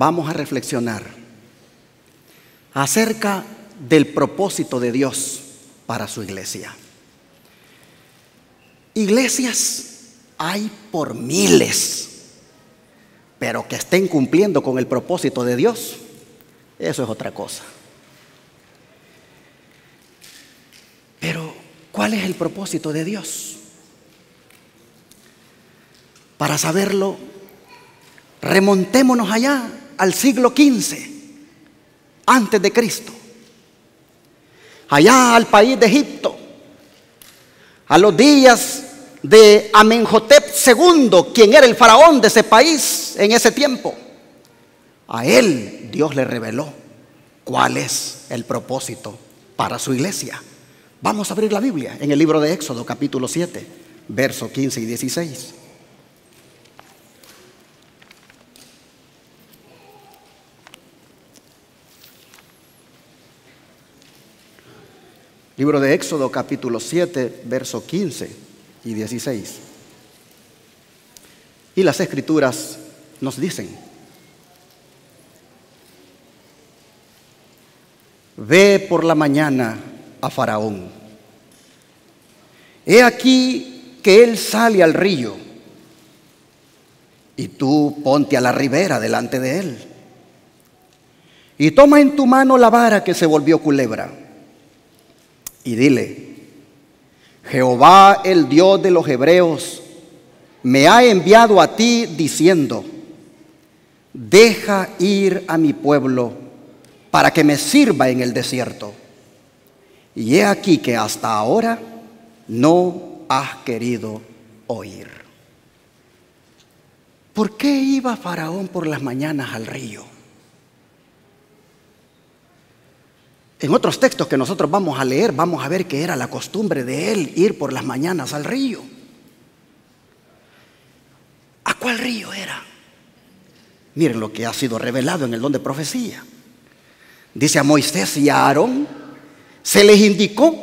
vamos a reflexionar acerca del propósito de Dios para su iglesia. Iglesias hay por miles, pero que estén cumpliendo con el propósito de Dios, eso es otra cosa. Pero, ¿cuál es el propósito de Dios? Para saberlo, remontémonos allá al siglo XV, antes de Cristo, allá al país de Egipto, a los días de Amenhotep II, quien era el faraón de ese país en ese tiempo. A él Dios le reveló cuál es el propósito para su iglesia. Vamos a abrir la Biblia en el libro de Éxodo, capítulo 7, versos 15 y 16. Libro de Éxodo, capítulo 7, versos 15 y 16. Y las Escrituras nos dicen: ve por la mañana a Faraón. He aquí que él sale al río, y tú ponte a la ribera delante de él, y toma en tu mano la vara que se volvió culebra, y dile: Jehová, el Dios de los hebreos, me ha enviado a ti diciendo: deja ir a mi pueblo para que me sirva en el desierto. Y he aquí que hasta ahora no has querido oír. ¿Por qué iba Faraón por las mañanas al río? En otros textos que nosotros vamos a leer, vamos a ver que era la costumbre de él ir por las mañanas al río. ¿A cuál río era? Miren lo que ha sido revelado en el don de profecía. Dice: a Moisés y a Aarón se les indicó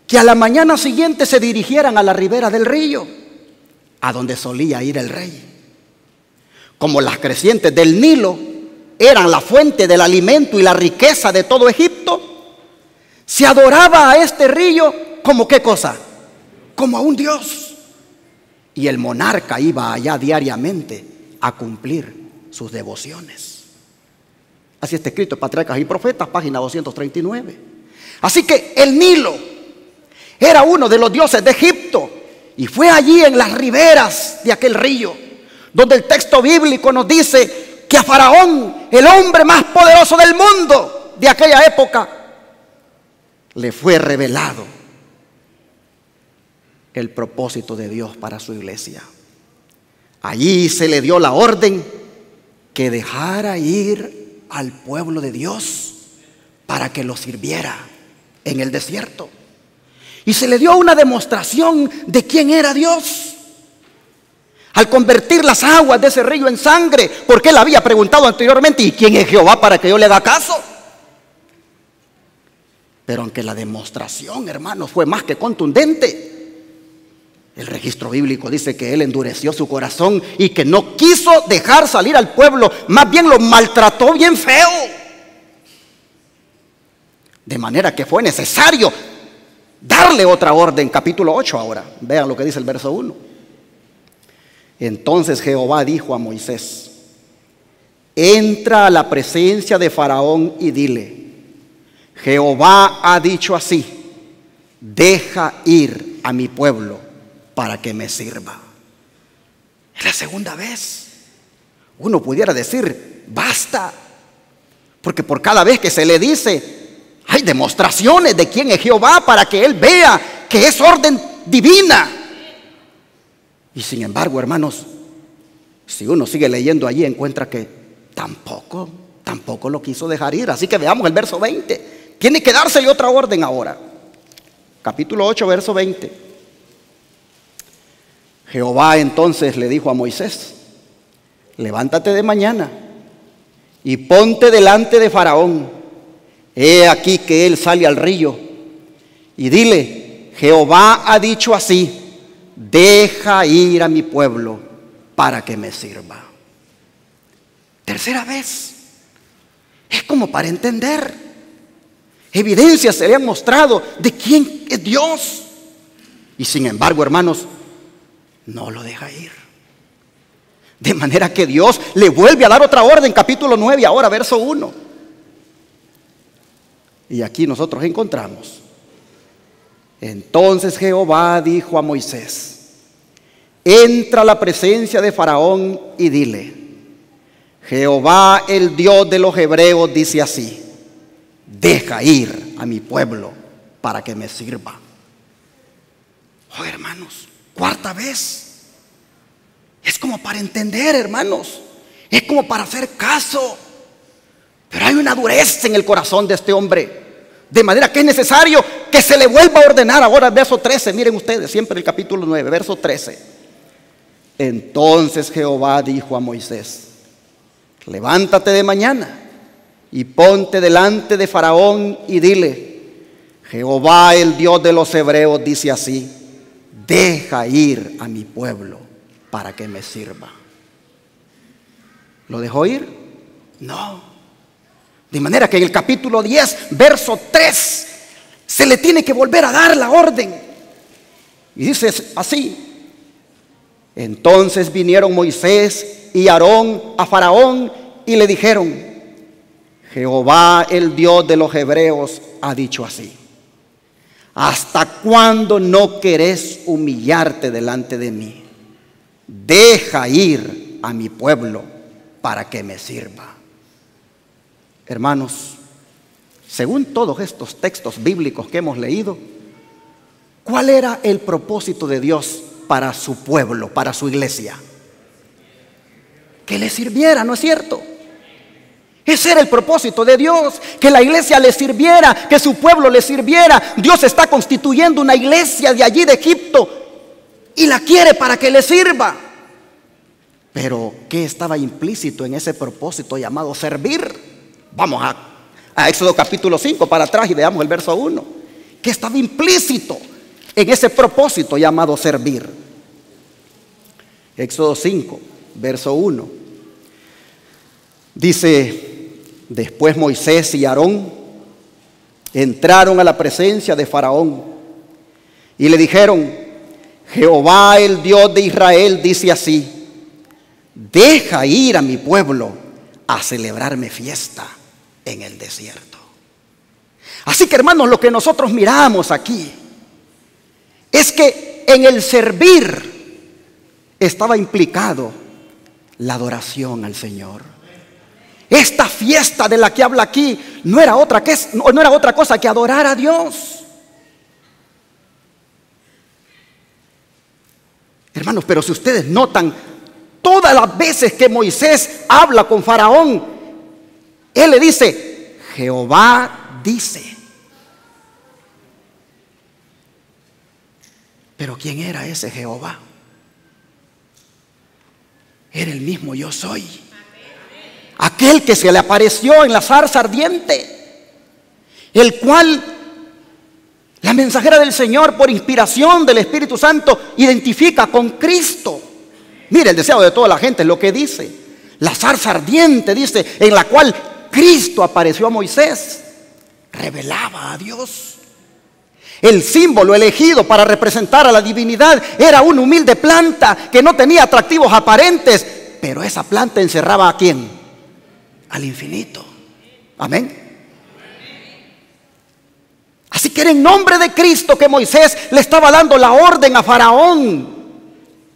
que a la mañana siguiente se dirigieran a la ribera del río, a donde solía ir el rey. Como las crecientes del Nilo eran la fuente del alimento y la riqueza de todo Egipto, se adoraba a este río como ¿qué cosa? Como a un dios. Y el monarca iba allá diariamente a cumplir sus devociones. Así está escrito, Patriarcas y Profetas, página 239. Así que el Nilo era uno de los dioses de Egipto, y fue allí en las riberas de aquel río donde el texto bíblico nos dice que a Faraón, el hombre más poderoso del mundo de aquella época, le fue revelado el propósito de Dios para su iglesia. Allí se le dio la orden que dejara ir al pueblo de Dios para que lo sirviera en el desierto. Y se le dio una demostración de quién era Dios al convertir las aguas de ese río en sangre, porque él había preguntado anteriormente: ¿y quién es Jehová para que yo le haga caso? Pero aunque la demostración, hermanos, fue más que contundente, el registro bíblico dice que él endureció su corazón y que no quiso dejar salir al pueblo, más bien lo maltrató bien feo. De manera que fue necesario darle otra orden. Capítulo 8 ahora, vean lo que dice el verso 1. Entonces Jehová dijo a Moisés: entra a la presencia de Faraón y dile: Jehová ha dicho así: deja ir a mi pueblo para que me sirva. Es la segunda vez. Uno pudiera decir: basta, porque por cada vez que se le dice, hay demostraciones de quién es Jehová para que él vea que es orden divina. Y sin embargo, hermanos, si uno sigue leyendo allí, encuentra que tampoco lo quiso dejar ir. Así que veamos el verso 20. Tiene que dársele otra orden ahora. Capítulo 8, verso 20. Jehová entonces le dijo a Moisés: levántate de mañana y ponte delante de Faraón. He aquí que él sale al río. Y dile: Jehová ha dicho así: deja ir a mi pueblo para que me sirva. Tercera vez. Es como para entender. Evidencias se le han mostrado de quién es Dios. Y sin embargo, hermanos, no lo deja ir. De manera que Dios le vuelve a dar otra orden, capítulo 9, ahora verso 1. Y aquí nosotros encontramos: entonces Jehová dijo a Moisés: entra a la presencia de Faraón y dile: Jehová, el Dios de los hebreos, dice así: deja ir a mi pueblo para que me sirva. Oh, hermanos, cuarta vez. Es como para entender, hermanos. Es como para hacer caso. Pero hay una dureza en el corazón de este hombre, de manera que es necesario que se le vuelva a ordenar. Ahora el verso 13, miren ustedes, siempre el capítulo 9, verso 13. Entonces Jehová dijo a Moisés: levántate de mañana y ponte delante de Faraón y dile: Jehová, el Dios de los hebreos, dice así: deja ir a mi pueblo para que me sirva. ¿Lo dejó ir? No. De manera que en el capítulo 10, verso 3, se le tiene que volver a dar la orden. Y dice así: entonces vinieron Moisés y Aarón a Faraón y le dijeron: Jehová, el Dios de los hebreos, ha dicho así: ¿hasta cuándo no querés humillarte delante de mí? Deja ir a mi pueblo para que me sirva. Hermanos, según todos estos textos bíblicos que hemos leído, ¿cuál era el propósito de Dios para su pueblo, para su iglesia? Que le sirviera, ¿no es cierto? Ese era el propósito de Dios, que la iglesia le sirviera, que su pueblo le sirviera. Dios está constituyendo una iglesia de allí de Egipto y la quiere para que le sirva. Pero ¿qué estaba implícito en ese propósito llamado servir? Vamos a Éxodo capítulo 5 para atrás y veamos el verso 1. ¿Qué estaba implícito en ese propósito llamado servir? Éxodo 5, verso 1. Dice: después Moisés y Aarón entraron a la presencia de Faraón y le dijeron: Jehová, el Dios de Israel, dice así: deja ir a mi pueblo a celebrarme fiesta en el desierto. Así que, hermanos, lo que nosotros miramos aquí es que en el servir estaba implicado la adoración al Señor. Esta fiesta de la que habla aquí no era otra cosa que adorar a Dios. Hermanos, pero si ustedes notan, todas las veces que Moisés habla con Faraón, él le dice: Jehová dice. Pero ¿quién era ese Jehová? Era el mismo yo soy. Aquel que se le apareció en la zarza ardiente, el cual la mensajera del Señor, por inspiración del Espíritu Santo, identifica con Cristo. Mire, el deseo de toda la gente es lo que dice. La zarza ardiente, dice, en la cual Cristo apareció a Moisés, revelaba a Dios. El símbolo elegido para representar a la divinidad era una humilde planta que no tenía atractivos aparentes, pero esa planta encerraba ¿a quién? Al infinito. Amén. Así que era en nombre de Cristo que Moisés le estaba dando la orden a Faraón.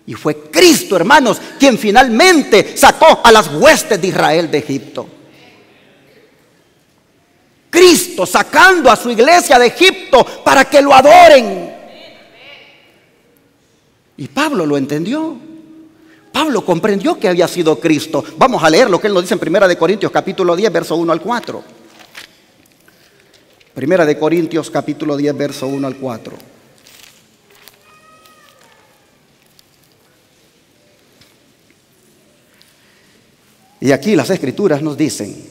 Y fue Cristo, hermanos, quien finalmente sacó a las huestes de Israel de Egipto. Cristo sacando a su iglesia de Egipto para que lo adoren. Y Pablo lo entendió. Pablo comprendió que había sido Cristo. Vamos a leer lo que él nos dice en 1 Corintios capítulo 10, verso 1 al 4. 1 Corintios capítulo 10, verso 1 al 4. Y aquí las escrituras nos dicen,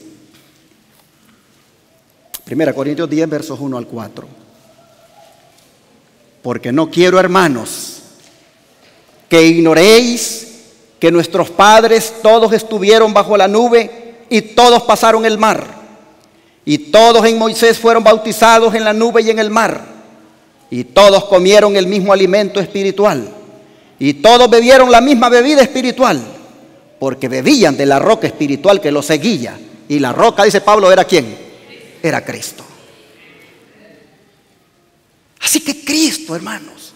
1 Corintios 10, versos 1 al 4. Porque no quiero, hermanos, que ignoréis que nuestros padres todos estuvieron bajo la nube y todos pasaron el mar. Y todos en Moisés fueron bautizados en la nube y en el mar. Y todos comieron el mismo alimento espiritual. Y todos bebieron la misma bebida espiritual, porque bebían de la roca espiritual que los seguía. Y la roca, dice Pablo, ¿era quién? Era Cristo. Así que Cristo, hermanos,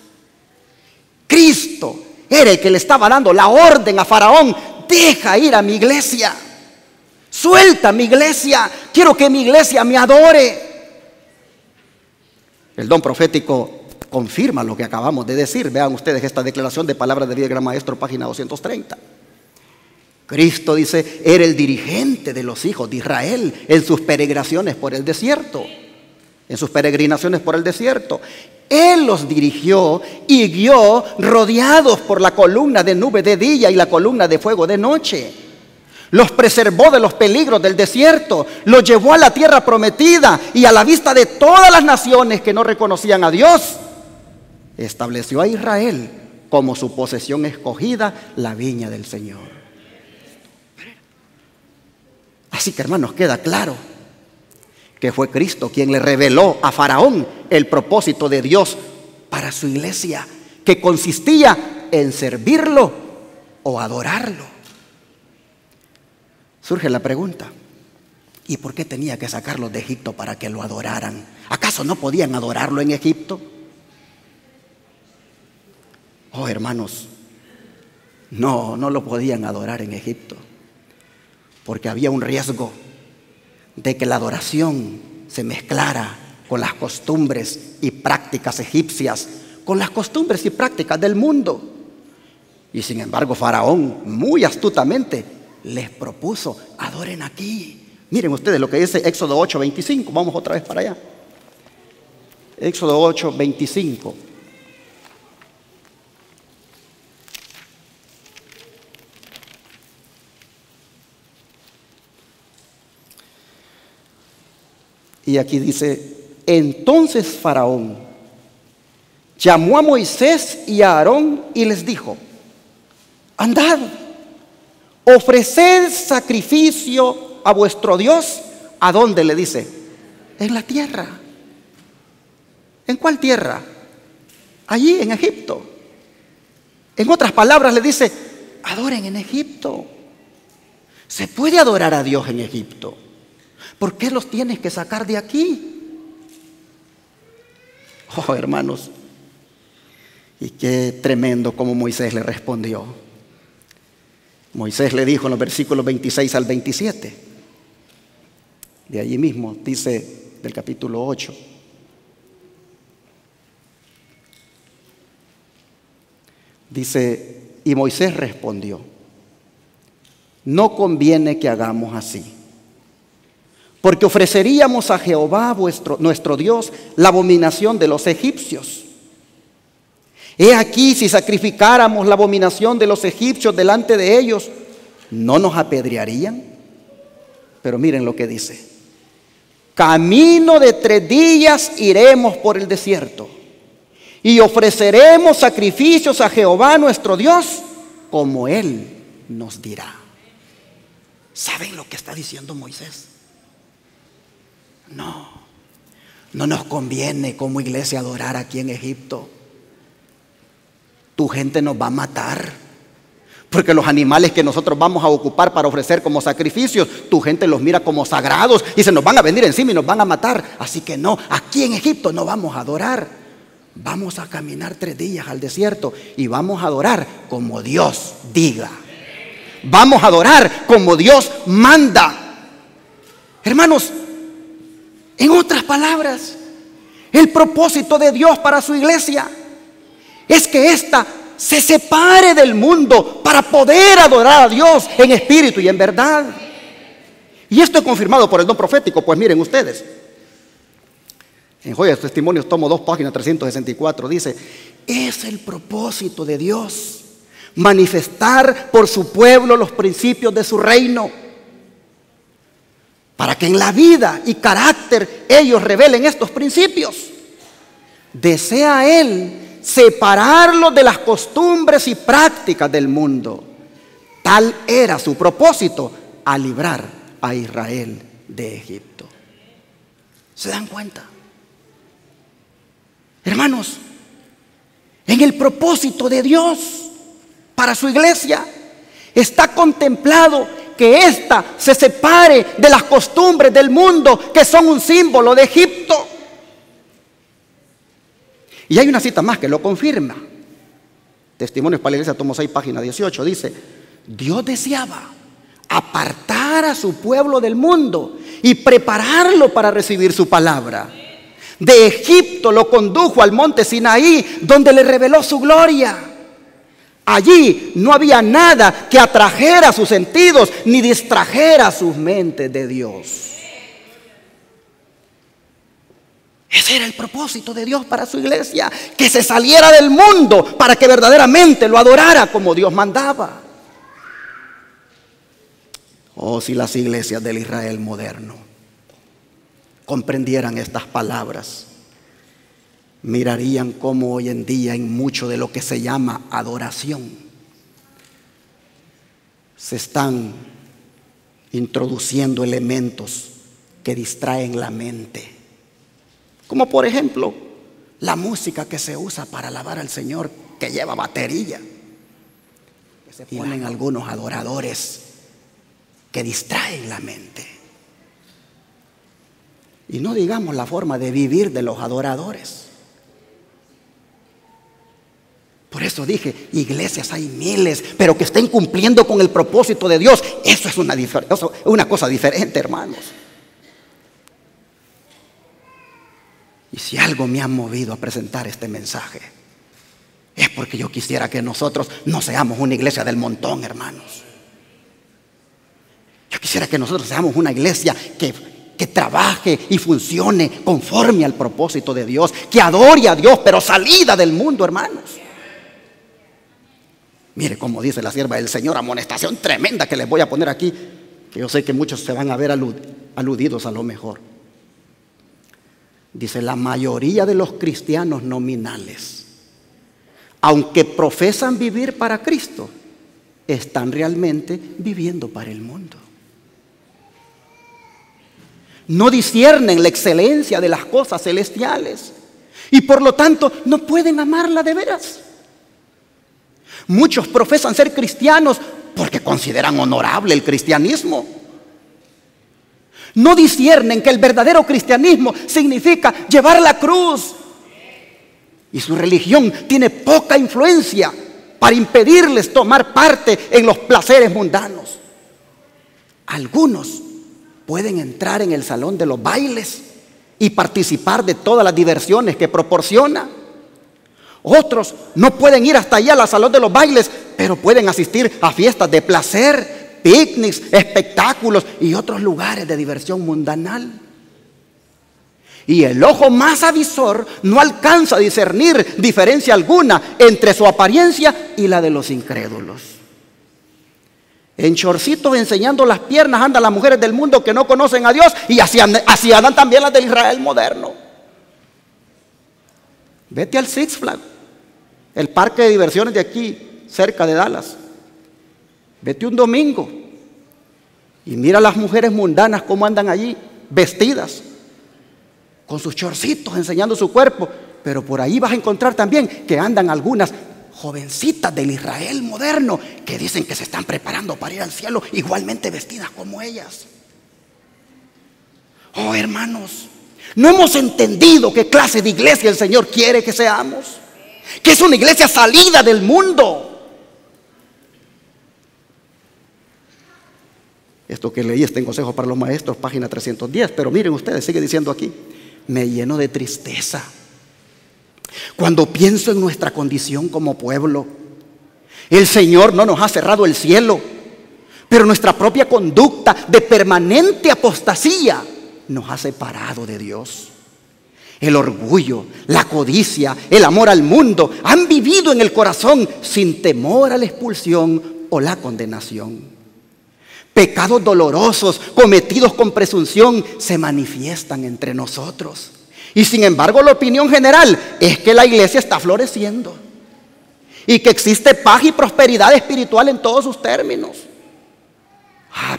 Cristo era el que le estaba dando la orden a Faraón: deja ir a mi iglesia, suelta mi iglesia, quiero que mi iglesia me adore. El don profético confirma lo que acabamos de decir. Vean ustedes esta declaración de palabras de vida del Gran Maestro, página 230. Cristo, dice, era el dirigente de los hijos de Israel en sus peregrinaciones por el desierto. En sus peregrinaciones por el desierto. Él los dirigió y guió rodeados por la columna de nube de día y la columna de fuego de noche. Los preservó de los peligros del desierto, los llevó a la tierra prometida y a la vista de todas las naciones que no reconocían a Dios, estableció a Israel como su posesión escogida, la viña del Señor. Así que, hermanos, queda claro que fue Cristo quien le reveló a Faraón el propósito de Dios para su iglesia, que consistía en servirlo o adorarlo. Surge la pregunta: ¿y por qué tenía que sacarlos de Egipto para que lo adoraran? ¿Acaso no podían adorarlo en Egipto? Oh, hermanos, no lo podían adorar en Egipto, porque había un riesgo de que la adoración se mezclara con las costumbres y prácticas egipcias, con las costumbres y prácticas del mundo. Y sin embargo, Faraón muy astutamente les propuso: adoren aquí. Miren ustedes lo que dice Éxodo 8:25. Vamos otra vez para allá. Éxodo 8:25. Y aquí dice: entonces Faraón llamó a Moisés y a Aarón y les dijo: andad, ofreced sacrificio a vuestro Dios. ¿A dónde? Le dice: en la tierra. ¿En cuál tierra? Allí en Egipto. En otras palabras le dice: adoren en Egipto. Se puede adorar a Dios en Egipto. ¿Por qué los tienes que sacar de aquí? Oh, hermanos, y qué tremendo como Moisés le respondió. Moisés le dijo en los versículos 26 al 27, de allí mismo, dice del capítulo 8. Dice: y Moisés respondió: no conviene que hagamos así, porque ofreceríamos a Jehová nuestro Dios la abominación de los egipcios. He aquí, si sacrificáramos la abominación de los egipcios delante de ellos, ¿no nos apedrearían? Pero miren lo que dice: camino de 3 días iremos por el desierto y ofreceremos sacrificios a Jehová nuestro Dios, como Él nos dirá. ¿Saben lo que está diciendo Moisés? No nos conviene como iglesia adorar aquí en Egipto. Tu gente nos va a matar, porque los animales que nosotros vamos a ocupar para ofrecer como sacrificios, tu gente los mira como sagrados y se nos van a venir encima y nos van a matar. Así que no, aquí en Egipto no vamos a adorar. Vamos a caminar 3 días al desierto y vamos a adorar como Dios diga. Vamos a adorar como Dios manda. Hermanos, en otras palabras, el propósito de Dios para su iglesia es que ésta se separe del mundo para poder adorar a Dios en espíritu y en verdad. Y esto es confirmado por el don profético. Pues miren ustedes, en Joyas Testimonios, tomo 2, página 364, dice: es el propósito de Dios manifestar por su pueblo los principios de su reino, para que en la vida y carácter ellos revelen estos principios. Desea Él separarlos de las costumbres y prácticas del mundo, Tal era su propósito, a librar a Israel de Egipto. ¿Se dan cuenta? Hermanos, en el propósito de Dios para su iglesia está contemplado que ésta se separe de las costumbres del mundo que son un símbolo de Egipto. Y hay una cita más que lo confirma. Testimonios para la Iglesia, tomo 6, página 18, dice: Dios deseaba apartar a su pueblo del mundo y prepararlo para recibir su palabra. De Egipto lo condujo al monte Sinaí, donde le reveló su gloria. Allí no había nada que atrajera sus sentidos ni distrajera sus mentes de Dios. Ese era el propósito de Dios para su iglesia, que se saliera del mundo para que verdaderamente lo adorara como Dios mandaba. Oh, si las iglesias del Israel moderno comprendieran estas palabras, mirarían cómo hoy en día en mucho de lo que se llama adoración se están introduciendo elementos que distraen la mente. Como por ejemplo, la música que se usa para alabar al Señor, que lleva batería. Que se ponen algunos adoradores que distraen la mente. Y no digamos la forma de vivir de los adoradores. Por eso dije, iglesias hay miles, pero que estén cumpliendo con el propósito de Dios. Eso es una cosa diferente, hermanos. Y si algo me ha movido a presentar este mensaje, es porque yo quisiera que nosotros no seamos una iglesia del montón, hermanos. Yo quisiera que nosotros seamos una iglesia que trabaje y funcione conforme al propósito de Dios, que adore a Dios, pero salida del mundo, hermanos. Mire cómo dice la sierva del Señor, amonestación tremenda que les voy a poner aquí, que yo sé que muchos se van a ver aludidos a lo mejor. Dice: la mayoría de los cristianos nominales, aunque profesan vivir para Cristo, están realmente viviendo para el mundo. No disciernen la excelencia de las cosas celestiales y por lo tanto no pueden amarla de veras. Muchos profesan ser cristianos porque consideran honorable el cristianismo. No disciernen que el verdadero cristianismo significa llevar la cruz. Y su religión tiene poca influencia para impedirles tomar parte en los placeres mundanos. Algunos pueden entrar en el salón de los bailes y participar de todas las diversiones que proporciona. Otros no pueden ir hasta allá al salón de los bailes, pero pueden asistir a fiestas de placer, picnics, espectáculos y otros lugares de diversión mundanal. Y el ojo más avisor no alcanza a discernir diferencia alguna entre su apariencia y la de los incrédulos. En chorcitos enseñando las piernas andan las mujeres del mundo que no conocen a Dios, y así andan también las del Israel moderno. Vete al Six Flags, el parque de diversiones de aquí, cerca de Dallas. Vete un domingo y mira a las mujeres mundanas cómo andan allí, vestidas, con sus chorcitos enseñando su cuerpo. Pero por ahí vas a encontrar también que andan algunas jovencitas del Israel moderno que dicen que se están preparando para ir al cielo, igualmente vestidas como ellas. Oh, hermanos, no hemos entendido qué clase de iglesia el Señor quiere que seamos, que es una iglesia salida del mundo. Esto que leí está en Consejo para los Maestros, página 310, pero miren ustedes, sigue diciendo aquí: me lleno de tristeza cuando pienso en nuestra condición como pueblo. El Señor no nos ha cerrado el cielo, pero nuestra propia conducta de permanente apostasía nos ha separado de Dios. El orgullo, la codicia, el amor al mundo han vivido en el corazón sin temor a la expulsión o la condenación. Pecados dolorosos cometidos con presunción se manifiestan entre nosotros. Y sin embargo la opinión general es que la iglesia está floreciendo. y que existe paz y prosperidad espiritual en todos sus términos.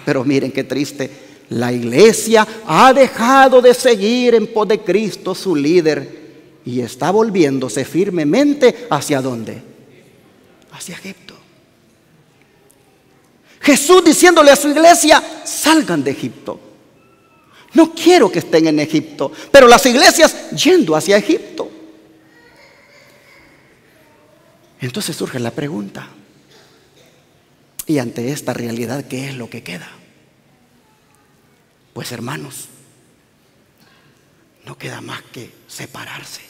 Pero miren qué triste. La iglesia ha dejado de seguir en pos de Cristo, su líder, y está volviéndose firmemente ¿hacia dónde? Hacia Egipto. Jesús diciéndole a su iglesia: salgan de Egipto. No quiero que estén en Egipto, pero las iglesias yendo hacia Egipto. Entonces surge la pregunta: y ante esta realidad, ¿qué es lo que queda? Pues hermanos, no queda más que separarse.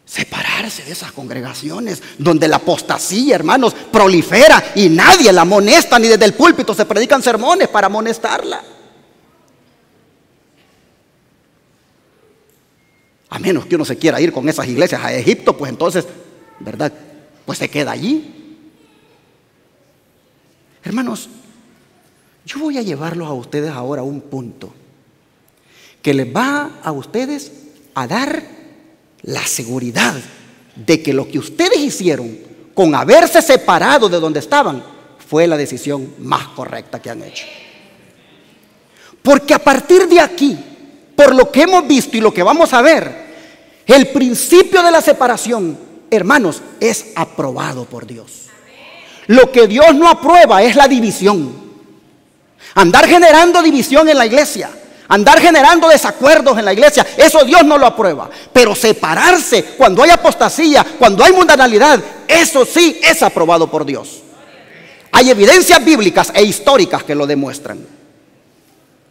Separarse de esas congregaciones donde la apostasía, hermanos, prolifera y nadie la amonesta, ni desde el púlpito se predican sermones para amonestarla. A menos que uno se quiera ir con esas iglesias a Egipto, pues entonces, ¿verdad? Pues se queda allí. Hermanos, yo voy a llevarlos a ustedes ahora a un punto que les va a ustedes a dar la seguridad de que lo que ustedes hicieron con haberse separado de donde estaban fue la decisión más correcta que han hecho. Porque a partir de aquí, por lo que hemos visto y lo que vamos a ver, el principio de la separación, hermanos, es aprobado por Dios. Lo que Dios no aprueba es la división. Andar generando división en la iglesia, andar generando desacuerdos en la iglesia, eso Dios no lo aprueba. Pero separarse cuando hay apostasía, cuando hay mundanalidad, eso sí es aprobado por Dios. Hay evidencias bíblicas e históricas que lo demuestran.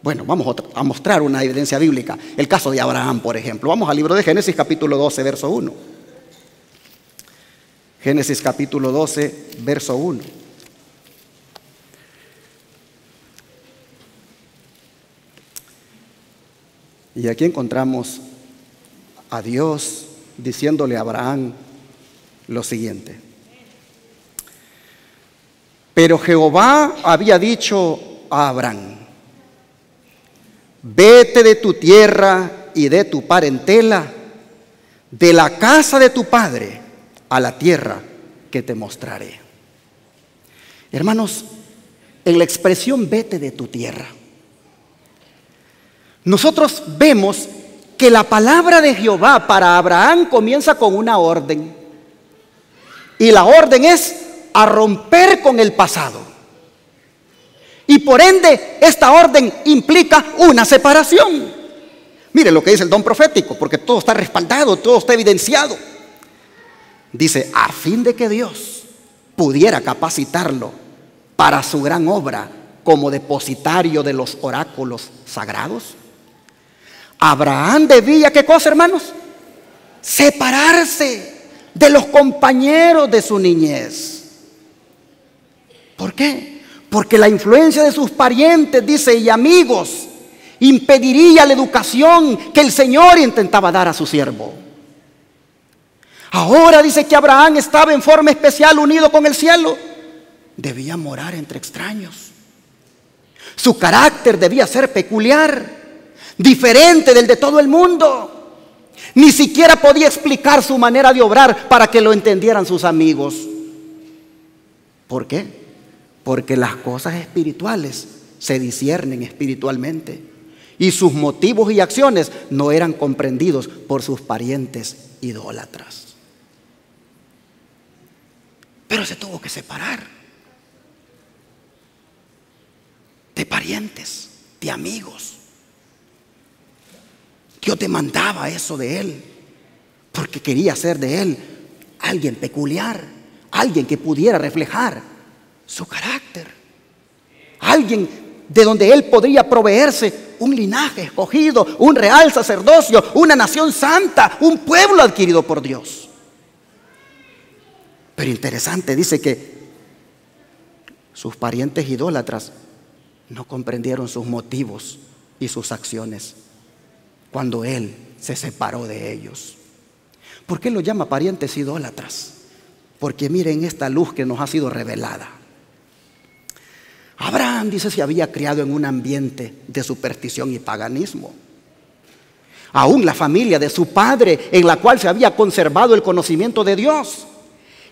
Bueno, vamos a mostrar una evidencia bíblica. El caso de Abraham, por ejemplo. Vamos al libro de Génesis capítulo 12, verso 1. Génesis capítulo 12, verso 1. Y aquí encontramos a Dios diciéndole a Abraham lo siguiente: pero Jehová había dicho a Abraham: vete de tu tierra y de tu parentela, de la casa de tu padre, a la tierra que te mostraré. Hermanos, en la expresión vete de tu tierra, nosotros vemos que la palabra de Jehová para Abraham comienza con una orden. Y la orden es a romper con el pasado. Y por ende, esta orden implica una separación. Mire lo que dice el don profético, porque todo está respaldado, todo está evidenciado. Dice, a fin de que Dios pudiera capacitarlo para su gran obra como depositario de los oráculos sagrados, Abraham debía, ¿qué cosa, hermanos? Separarse de los compañeros de su niñez. ¿Por qué? Porque la influencia de sus parientes, dice, y amigos, impediría la educación que el Señor intentaba dar a su siervo. Ahora dice que Abraham estaba en forma especial unido con el cielo. Debía morar entre extraños. Su carácter debía ser peculiar, diferente del de todo el mundo. Ni siquiera podía explicar su manera de obrar para que lo entendieran sus amigos. ¿Por qué? Porque las cosas espirituales se disciernen espiritualmente y sus motivos y acciones no eran comprendidos por sus parientes idólatras. Pero se tuvo que separar de parientes, de amigos. Dios demandaba eso de él, porque quería hacer de él alguien peculiar, alguien que pudiera reflejar su carácter, alguien de donde él podría proveerse un linaje escogido, un real sacerdocio, una nación santa, un pueblo adquirido por Dios. Pero interesante, dice que sus parientes idólatras no comprendieron sus motivos y sus acciones cuando él se separó de ellos. ¿Por qué lo llama parientes idólatras? Porque miren esta luz que nos ha sido revelada. Abraham, dice, se había criado en un ambiente de superstición y paganismo. Aún la familia de su padre, en la cual se había conservado el conocimiento de Dios,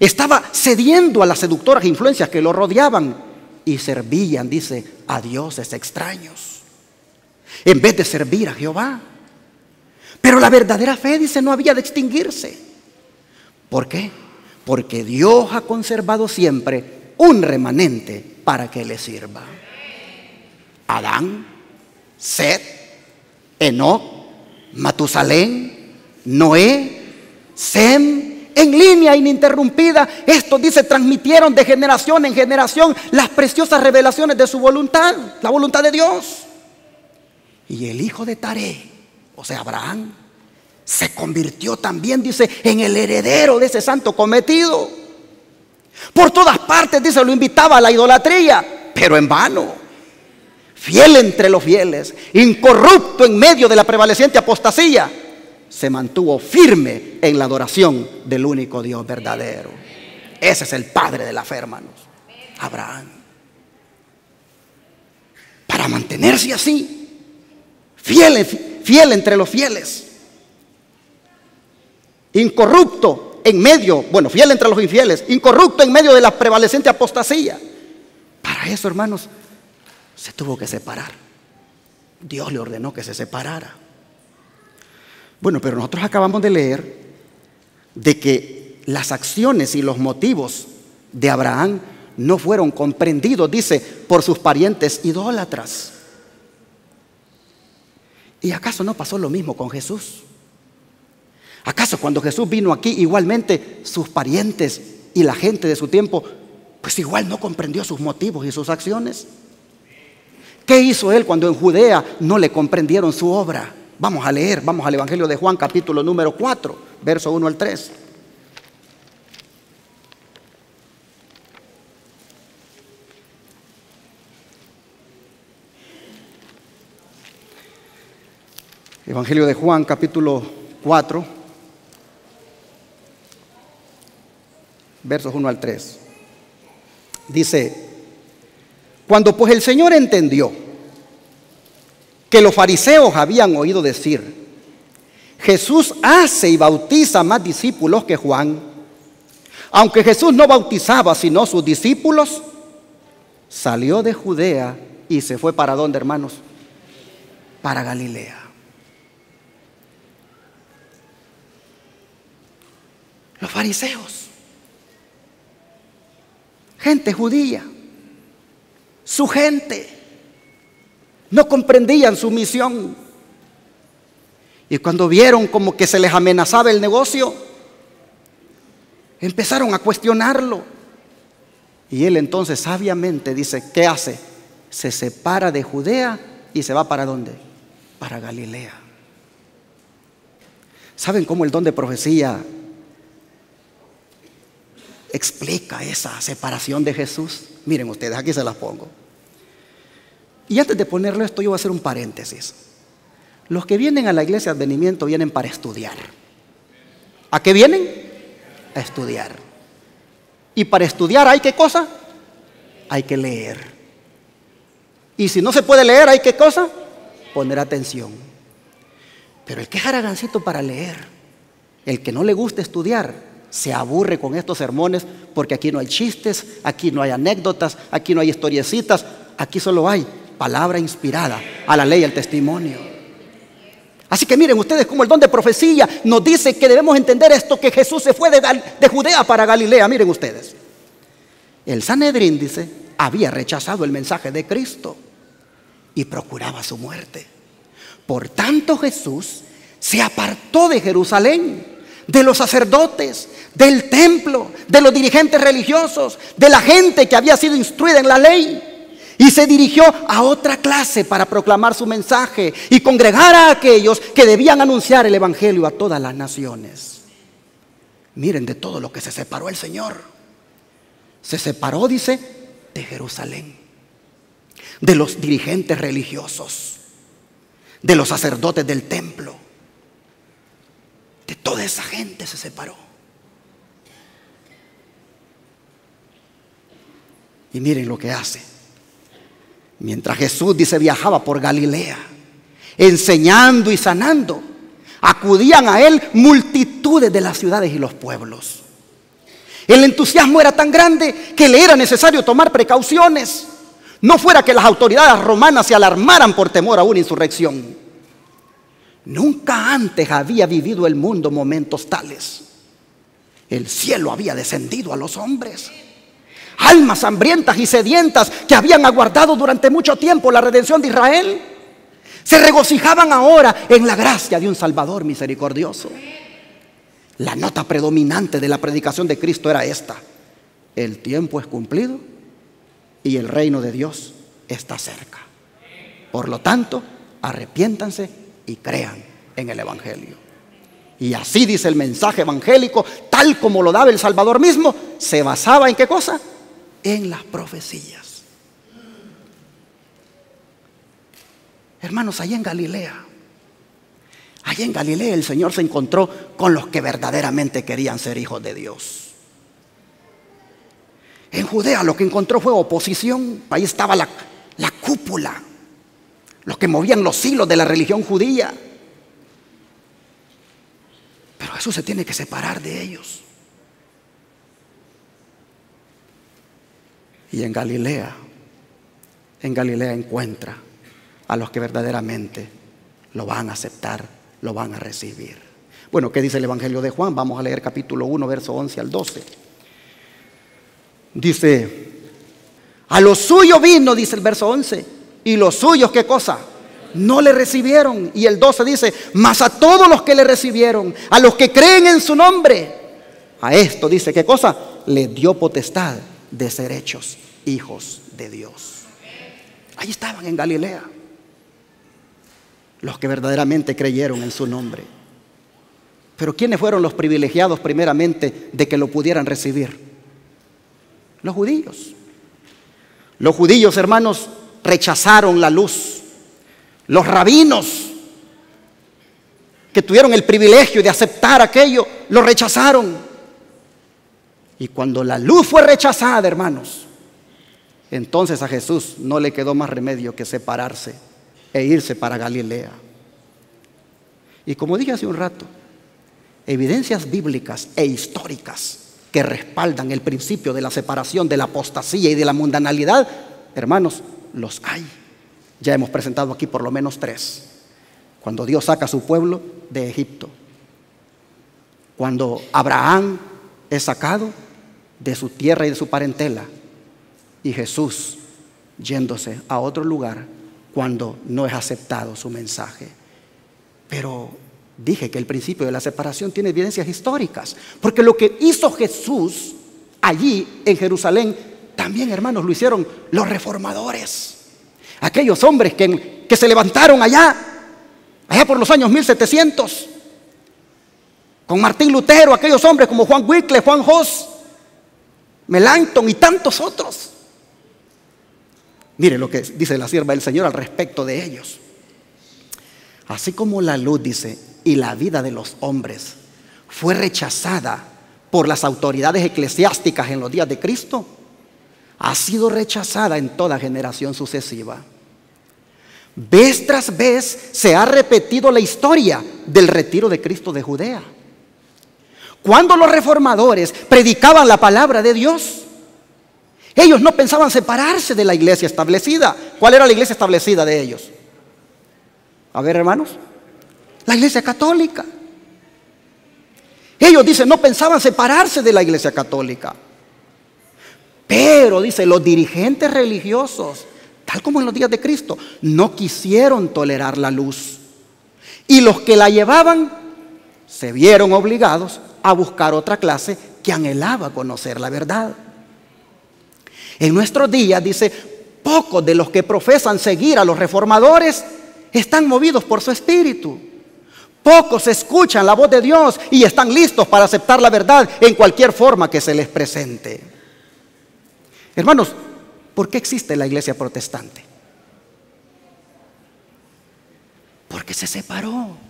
Estaba cediendo a las seductoras influencias que lo rodeaban y servían, dice, a dioses extraños, en vez de servir a Jehová. Pero la verdadera fe, dice, no había de extinguirse. ¿Por qué? Porque Dios ha conservado siempre un remanente para que le sirva. Adán, Set, Enoc, Matusalén, Noé, Sem, en línea ininterrumpida. Estos, dice, transmitieron de generación en generación las preciosas revelaciones de su voluntad, la voluntad de Dios. Y el hijo de Taré, o sea, Abraham, se convirtió también, dice, en el heredero de ese santo cometido. Por todas partes, dice, lo invitaba a la idolatría, pero en vano. Fiel entre los fieles, incorrupto en medio de la prevaleciente apostasía, se mantuvo firme en la adoración del único Dios verdadero. Ese es el padre de la fe, hermanos, Abraham. Para mantenerse así, fiel entre los fieles, incorrupto en medio, bueno, fiel entre los infieles, incorrupto en medio de la prevalecente apostasía. Para eso, hermanos, se tuvo que separar. Dios le ordenó que se separara. Bueno, pero nosotros acabamos de leer de que las acciones y los motivos de Abraham no fueron comprendidos, dice, por sus parientes idólatras. ¿Y acaso no pasó lo mismo con Jesús? ¿Acaso cuando Jesús vino aquí igualmente sus parientes y la gente de su tiempo pues igual no comprendió sus motivos y sus acciones? ¿Qué hizo él cuando en Judea no le comprendieron su obra? Vamos a leer, vamos al Evangelio de Juan, capítulo número 4, verso 1 al 3. Evangelio de Juan, capítulo 4, versos 1 al 3. Dice: cuando pues el Señor entendió que los fariseos habían oído decir: Jesús hace y bautiza más discípulos que Juan, aunque Jesús no bautizaba sino sus discípulos, salió de Judea y se fue ¿para dónde, hermanos? Para Galilea. Los fariseos, gente judía, su gente, no comprendían su misión. Y cuando vieron como que se les amenazaba el negocio, empezaron a cuestionarlo. Y él entonces sabiamente dice, ¿qué hace? Se separa de Judea y se va ¿para dónde? Para Galilea. ¿Saben cómo el don de profecía explica esa separación de Jesús? Miren ustedes, aquí se las pongo. Y antes de ponerlo esto, yo voy a hacer un paréntesis. Los que vienen a la iglesia de advenimiento vienen para estudiar. ¿A qué vienen? A estudiar. Y para estudiar ¿hay qué cosa? Hay que leer. Y si no se puede leer, ¿hay qué cosa? Poner atención. Pero el que es haragancito para leer, el que no le gusta estudiar, se aburre con estos sermones, porque aquí no hay chistes, aquí no hay anécdotas, aquí no hay historiecitas, aquí solo hay palabra inspirada a la ley y al testimonio. Así que miren ustedes cómo el don de profecía nos dice que debemos entender esto, que Jesús se fue de Judea para Galilea. Miren ustedes, el Sanedrín, dice, había rechazado el mensaje de Cristo y procuraba su muerte. Por tanto, Jesús se apartó de Jerusalén, de los sacerdotes, del templo, de los dirigentes religiosos, de la gente que había sido instruida en la ley, y se dirigió a otra clase para proclamar su mensaje y congregar a aquellos que debían anunciar el evangelio a todas las naciones. Miren de todo lo que se separó el Señor. Se separó, dice, de Jerusalén, de los dirigentes religiosos, de los sacerdotes del templo. De toda esa gente se separó. Y miren lo que hace. Mientras Jesús, dice, viajaba por Galilea, enseñando y sanando, acudían a él multitudes de las ciudades y los pueblos. El entusiasmo era tan grande que le era necesario tomar precauciones. No fuera que las autoridades romanas se alarmaran por temor a una insurrección. Nunca antes había vivido el mundo momentos tales. El cielo había descendido a los hombres. Almas hambrientas y sedientas que habían aguardado durante mucho tiempo la redención de Israel, se regocijaban ahora en la gracia de un Salvador misericordioso. La nota predominante de la predicación de Cristo era esta: el tiempo es cumplido y el reino de Dios está cerca. Por lo tanto, arrepiéntanse y crean en el Evangelio. Y así dice el mensaje evangélico, tal como lo daba el Salvador mismo, se basaba ¿en qué cosa? En las profecías. Hermanos, allá en Galilea el Señor se encontró con los que verdaderamente querían ser hijos de Dios. En Judea lo que encontró fue oposición. Ahí estaba la cúpula, los que movían los hilos de la religión judía. Pero Jesús se tiene que separar de ellos. Y en Galilea encuentra a los que verdaderamente lo van a aceptar, lo van a recibir. Bueno, ¿qué dice el Evangelio de Juan? Vamos a leer capítulo 1, verso 11 al 12. Dice, a los suyos vino, dice el verso 11, y los suyos, ¿qué cosa? No le recibieron. Y el 12 dice, mas a todos los que le recibieron, a los que creen en su nombre, a esto dice, ¿qué cosa? Les dio potestad de ser hechos hijos de Dios. Ahí estaban en Galilea los que verdaderamente creyeron en su nombre. Pero ¿quiénes fueron los privilegiados primeramente de que lo pudieran recibir? Los judíos. Los judíos, hermanos, rechazaron la luz. Los rabinos, que tuvieron el privilegio de aceptar aquello, lo rechazaron. Y cuando la luz fue rechazada, hermanos, entonces a Jesús no le quedó más remedio que separarse e irse para Galilea. Y como dije hace un rato, evidencias bíblicas e históricas que respaldan el principio de la separación de la apostasía y de la mundanalidad, hermanos, los hay. Ya hemos presentado aquí por lo menos 3. Cuando Dios saca a su pueblo de Egipto, cuando Abraham es sacado de su tierra y de su parentela, y Jesús yéndose a otro lugar cuando no es aceptado su mensaje. Pero dije que el principio de la separación tiene evidencias históricas, porque lo que hizo Jesús allí en Jerusalén, también, hermanos, lo hicieron los reformadores. Aquellos hombres que se levantaron allá por los años 1700, con Martín Lutero, aquellos hombres como Juan Wycliffe, Juan Hus, Melanchthon y tantos otros. Mire lo que dice la sierva del Señor al respecto de ellos. Así como la luz, dice, y la vida de los hombres fue rechazada por las autoridades eclesiásticas en los días de Cristo, ha sido rechazada en toda generación sucesiva. Vez tras vez se ha repetido la historia del retiro de Cristo de Judea. Cuando los reformadores predicaban la palabra de Dios, ellos no pensaban separarse de la iglesia establecida. ¿Cuál era la iglesia establecida de ellos? A ver, hermanos, la iglesia católica. Ellos, dicen, no pensaban separarse de la iglesia católica. Pero, dice, los dirigentes religiosos, tal como en los días de Cristo, no quisieron tolerar la luz. Y los que la llevaban se vieron obligados a buscar otra clase que anhelaba conocer la verdad. En nuestros días, dice, pocos de los que profesan seguir a los reformadores están movidos por su espíritu. Pocos escuchan la voz de Dios y están listos para aceptar la verdad en cualquier forma que se les presente. Hermanos, ¿por qué existe la iglesia protestante? Porque se separó.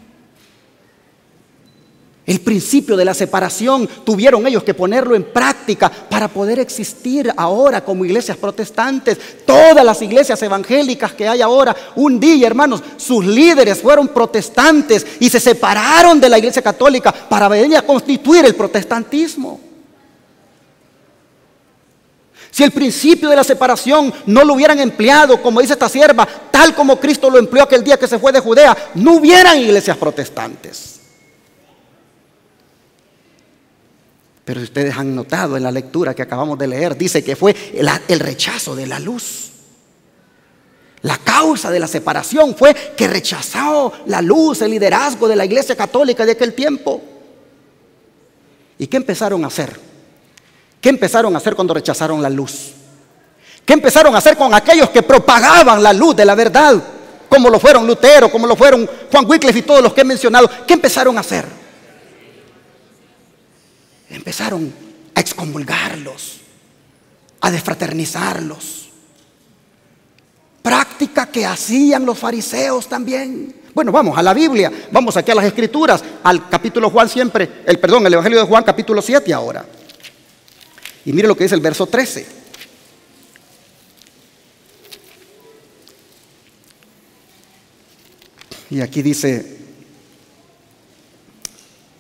El principio de la separación tuvieron ellos que ponerlo en práctica para poder existir ahora como iglesias protestantes. Todas las iglesias evangélicas que hay ahora, un día, hermanos, sus líderes fueron protestantes y se separaron de la iglesia católica para venir a constituir el protestantismo. Si el principio de la separación no lo hubieran empleado, como dice esta sierva, tal como Cristo lo empleó aquel día que se fue de Judea, no hubieran iglesias protestantes. Pero si ustedes han notado en la lectura que acabamos de leer, dice que fue el rechazo de la luz. La causa de la separación fue que rechazó la luz, el liderazgo de la iglesia católica de aquel tiempo. ¿Y qué empezaron a hacer? ¿Qué empezaron a hacer cuando rechazaron la luz? ¿Qué empezaron a hacer con aquellos que propagaban la luz de la verdad? Como lo fueron Lutero, como lo fueron Juan Wycliffe y todos los que he mencionado. ¿Qué empezaron a hacer? Empezaron a excomulgarlos, a desfraternizarlos. Práctica que hacían los fariseos también. Bueno, vamos a la Biblia, vamos aquí a las Escrituras, al capítulo Juan siempre, el Evangelio de Juan, capítulo 7 ahora. Y mire lo que dice el verso 13. Y aquí dice: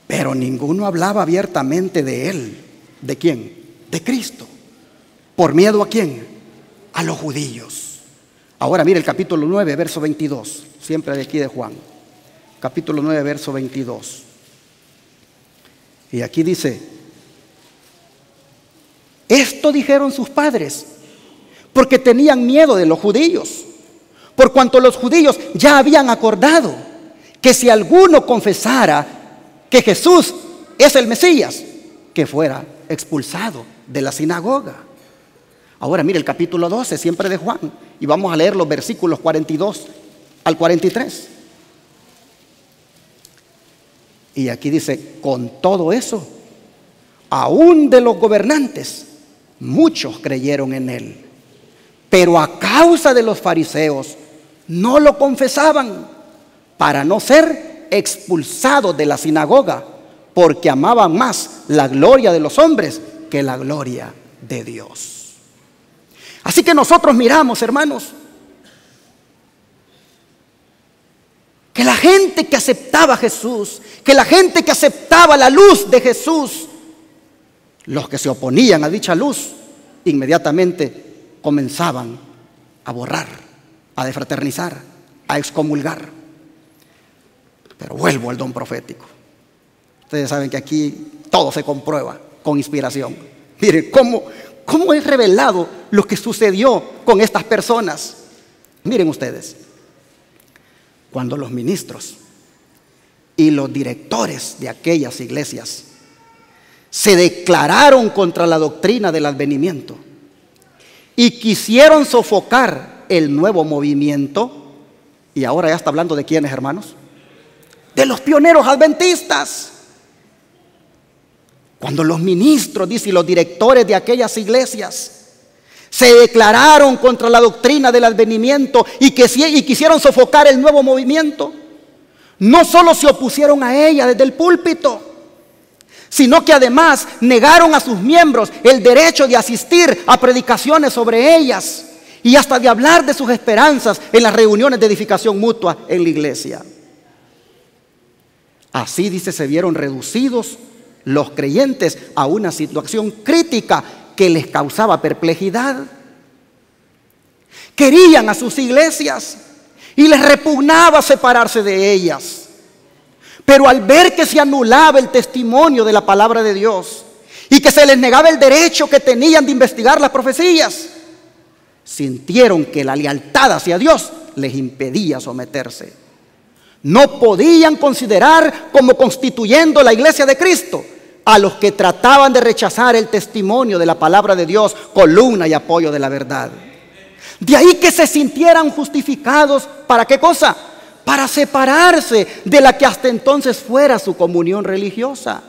pero ninguno hablaba abiertamente de él. ¿De quién? De Cristo. ¿Por miedo a quién? A los judíos. Ahora mire el capítulo 9, verso 22. Siempre de aquí de Juan. Capítulo 9, verso 22. Y aquí dice: esto dijeron sus padres, porque tenían miedo de los judíos, por cuanto los judíos ya habían acordado que si alguno confesara que Jesús es el Mesías, que fuera expulsado de la sinagoga. Ahora mire el capítulo 12, siempre de Juan, y vamos a leer los versículos 42 al 43. Y aquí dice: con todo eso, aún de los gobernantes, muchos creyeron en él, pero a causa de los fariseos no lo confesaban, para no ser expulsados de la sinagoga, porque amaban más la gloria de los hombres que la gloria de Dios. Así que nosotros miramos, hermanos, que la gente que aceptaba a Jesús, que la gente que aceptaba la luz de Jesús, los que se oponían a dicha luz, inmediatamente comenzaban a borrar, a desfraternizar, a excomulgar. Pero vuelvo al don profético. Ustedes saben que aquí todo se comprueba con inspiración. Miren cómo es revelado lo que sucedió con estas personas. Miren ustedes, cuando los ministros y los directores de aquellas iglesias se declararon contra la doctrina del advenimiento y quisieron sofocar el nuevo movimiento, y ahora ya está hablando de quiénes, hermanos, de los pioneros adventistas. Cuando los ministros, dice, y los directores de aquellas iglesias se declararon contra la doctrina del advenimiento y quisieron sofocar el nuevo movimiento, no solo se opusieron a ella desde el púlpito, sino que además negaron a sus miembros el derecho de asistir a predicaciones sobre ellas y hasta de hablar de sus esperanzas en las reuniones de edificación mutua en la iglesia. Así, dice, se vieron reducidos los creyentes a una situación crítica que les causaba perplejidad. Querían a sus iglesias y les repugnaba separarse de ellas. Pero al ver que se anulaba el testimonio de la palabra de Dios y que se les negaba el derecho que tenían de investigar las profecías, sintieron que la lealtad hacia Dios les impedía someterse. No podían considerar como constituyendo la iglesia de Cristo a los que trataban de rechazar el testimonio de la palabra de Dios, columna y apoyo de la verdad. De ahí que se sintieran justificados, ¿para qué cosa? Para separarse de la que hasta entonces fuera su comunión religiosa.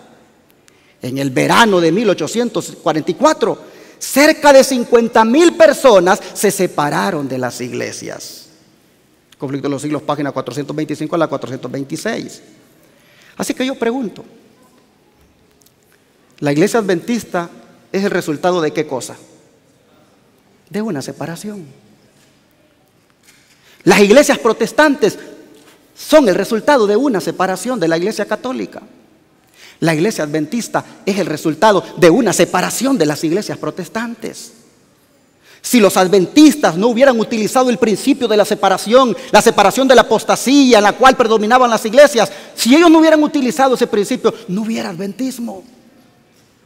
En el verano de 1844, cerca de 50,000 personas se separaron de las iglesias. Conflicto de los Siglos, página 425 a la 426. Así que yo pregunto, ¿la iglesia adventista es el resultado de qué cosa? De una separación. Las iglesias protestantes son el resultado de una separación de la iglesia católica. La iglesia adventista es el resultado de una separación de las iglesias protestantes. Si los adventistas no hubieran utilizado el principio de la separación de la apostasía en la cual predominaban las iglesias, si ellos no hubieran utilizado ese principio, no hubiera adventismo.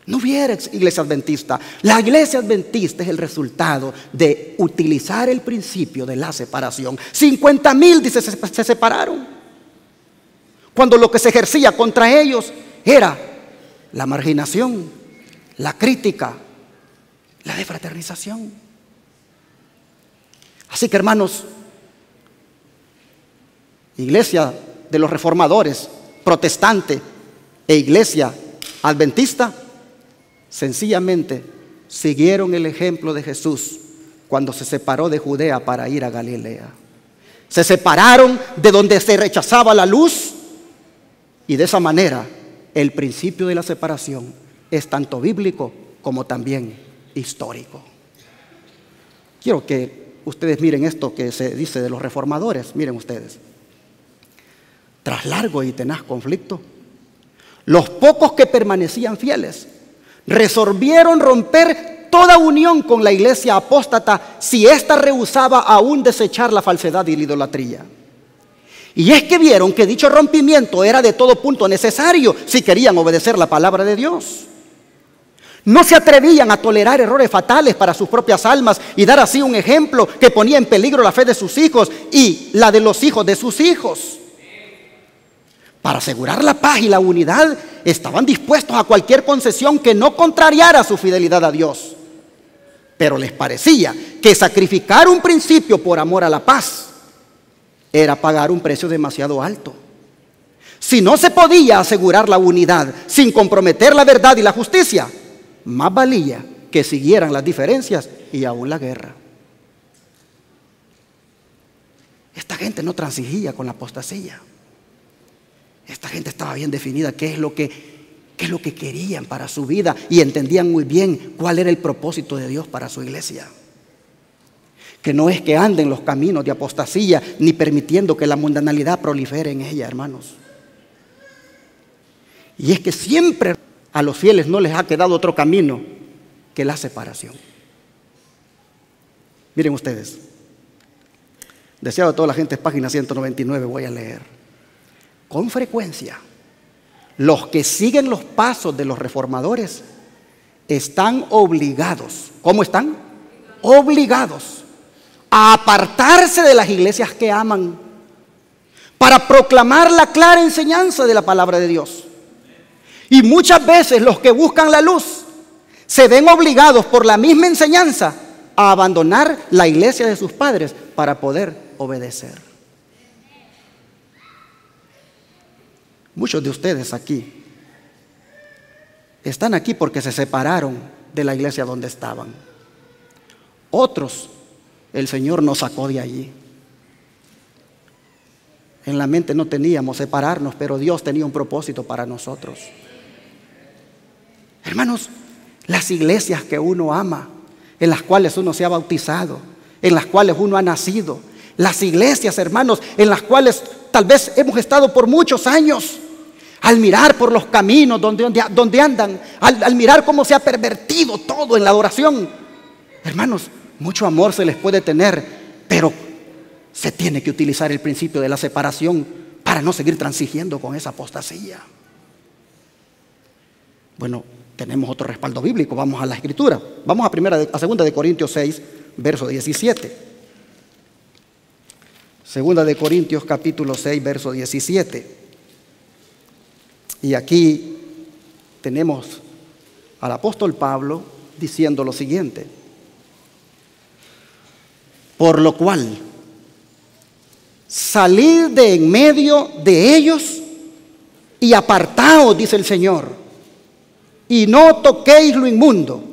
No hubiera iglesia adventista. La iglesia adventista es el resultado de utilizar el principio de la separación. 50,000, dice, se separaron. Cuando lo que se ejercía contra ellos era la marginación, la crítica, la defraternización. Así que, hermanos, iglesia de los reformadores, protestante e iglesia adventista, sencillamente siguieron el ejemplo de Jesús cuando se separó de Judea para ir a Galilea. Se separaron de donde se rechazaba la luz, y de esa manera el principio de la separación es tanto bíblico como también histórico. Quiero que ustedes miren esto que se dice de los reformadores. Miren ustedes. Tras largo y tenaz conflicto, los pocos que permanecían fieles resolvieron romper toda unión con la iglesia apóstata si ésta rehusaba aún desechar la falsedad y la idolatría. Y es que vieron que dicho rompimiento era de todo punto necesario si querían obedecer la palabra de Dios. No se atrevían a tolerar errores fatales para sus propias almas y dar así un ejemplo que ponía en peligro la fe de sus hijos y la de los hijos de sus hijos. Para asegurar la paz y la unidad, estaban dispuestos a cualquier concesión que no contrariara su fidelidad a Dios. Pero les parecía que sacrificar un principio por amor a la paz era pagar un precio demasiado alto. Si no se podía asegurar la unidad sin comprometer la verdad y la justicia, más valía que siguieran las diferencias y aún la guerra. Esta gente no transigía con la apostasía. Esta gente estaba bien definida qué es lo que querían para su vida, y entendían muy bien cuál era el propósito de Dios para su iglesia. Que no es que anden los caminos de apostasía ni permitiendo que la mundanalidad prolifere en ella, hermanos. Y es que siempre a los fieles no les ha quedado otro camino que la separación. Miren ustedes, deseado de toda la gente, es página 199, voy a leer. Con frecuencia, los que siguen los pasos de los reformadores están obligados. ¿Cómo están? Obligados a apartarse de las iglesias que aman para proclamar la clara enseñanza de la palabra de Dios. Y muchas veces los que buscan la luz se ven obligados por la misma enseñanza a abandonar la iglesia de sus padres para poder obedecer. Muchos de ustedes aquí están aquí porque se separaron de la iglesia donde estaban. Otros, el Señor nos sacó de allí. En la mente no teníamos separarnos, pero Dios tenía un propósito para nosotros. Hermanos, las iglesias que uno ama, en las cuales uno se ha bautizado, en las cuales uno ha nacido, las iglesias, hermanos, en las cuales tal vez hemos estado por muchos años, al mirar por los caminos donde andan, al mirar cómo se ha pervertido todo en la adoración, hermanos, mucho amor se les puede tener, pero se tiene que utilizar el principio de la separación para no seguir transigiendo con esa apostasía. Bueno, tenemos otro respaldo bíblico. Vamos a la Escritura. Vamos a 2 de Corintios 6, verso 17. 2 de Corintios capítulo 6, verso 17. Y aquí tenemos al apóstol Pablo diciendo lo siguiente: por lo cual, salid de en medio de ellos y apartaos, dice el Señor, y no toquéis lo inmundo,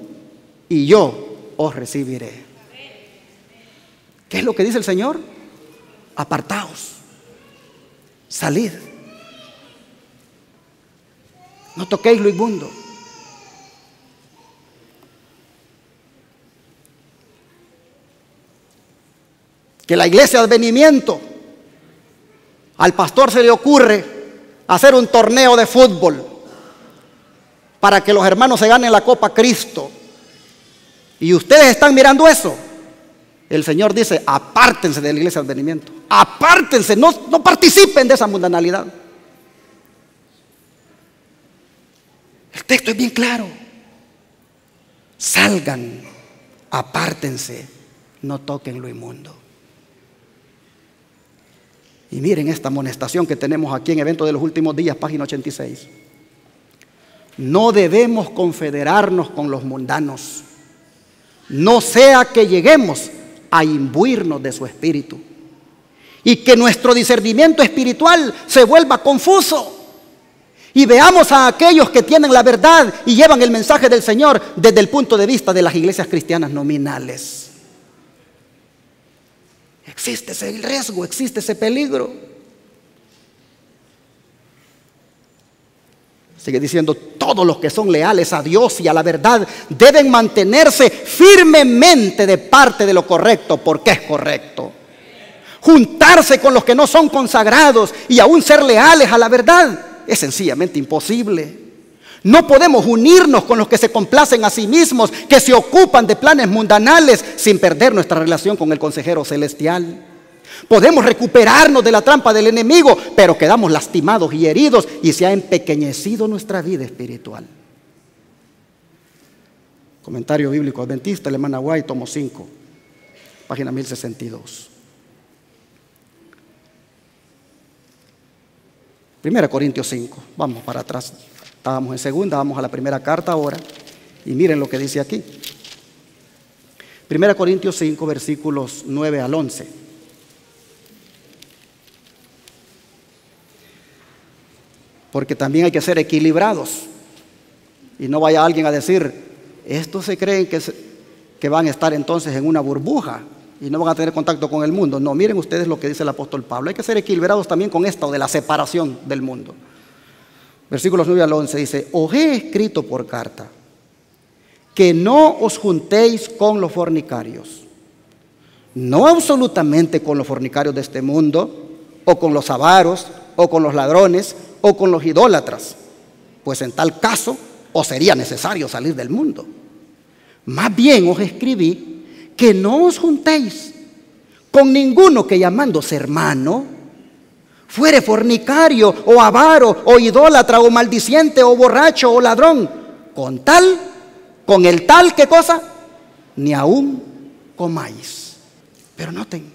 y yo os recibiré. ¿Qué es lo que dice el Señor? Apartaos, salid, no toquéis lo inmundo. Que la iglesia de Advenimiento, al pastor se le ocurre hacer un torneo de fútbol para que los hermanos se ganen la Copa Cristo, y ustedes están mirando eso. El Señor dice, apártense de la iglesia de advenimiento. Apártense, no participen de esa mundanalidad. El texto es bien claro. Salgan, apártense, no toquen lo inmundo. Y miren esta amonestación que tenemos aquí en Evento de los Últimos Días, página 86. No debemos confederarnos con los mundanos, no sea que lleguemos a imbuirnos de su espíritu y que nuestro discernimiento espiritual se vuelva confuso y veamos a aquellos que tienen la verdad y llevan el mensaje del Señor desde el punto de vista de las iglesias cristianas nominales. Existe ese riesgo, existe ese peligro. Sigue diciendo, todos los que son leales a Dios y a la verdad deben mantenerse firmemente de parte de lo correcto, porque es correcto. Juntarse con los que no son consagrados y aún ser leales a la verdad es sencillamente imposible. No podemos unirnos con los que se complacen a sí mismos, que se ocupan de planes mundanales sin perder nuestra relación con el consejero celestial. Podemos recuperarnos de la trampa del enemigo, pero quedamos lastimados y heridos y se ha empequeñecido nuestra vida espiritual. Comentario bíblico adventista, hermana White, tomo 5, página 1062. 1 Corintios 5, vamos para atrás. Estábamos en segunda, vamos a la primera carta ahora. Y miren lo que dice aquí. 1 Corintios 5, versículos 9 al 11. Porque también hay que ser equilibrados. Y no vaya alguien a decir, estos se creen que van a estar entonces en una burbuja y no van a tener contacto con el mundo. No, miren ustedes lo que dice el apóstol Pablo. Hay que ser equilibrados también con esto de la separación del mundo. Versículos 9 al 11 dice, os he escrito por carta que no os juntéis con los fornicarios. No absolutamente con los fornicarios de este mundo, o con los avaros, o con los ladrones, o con los idólatras, pues en tal caso os sería necesario salir del mundo. Más bien os escribí que no os juntéis con ninguno que llamándose hermano fuere fornicario o avaro o idólatra o maldiciente o borracho o ladrón, con el tal, ¿qué cosa? Ni aún comáis. Pero noten,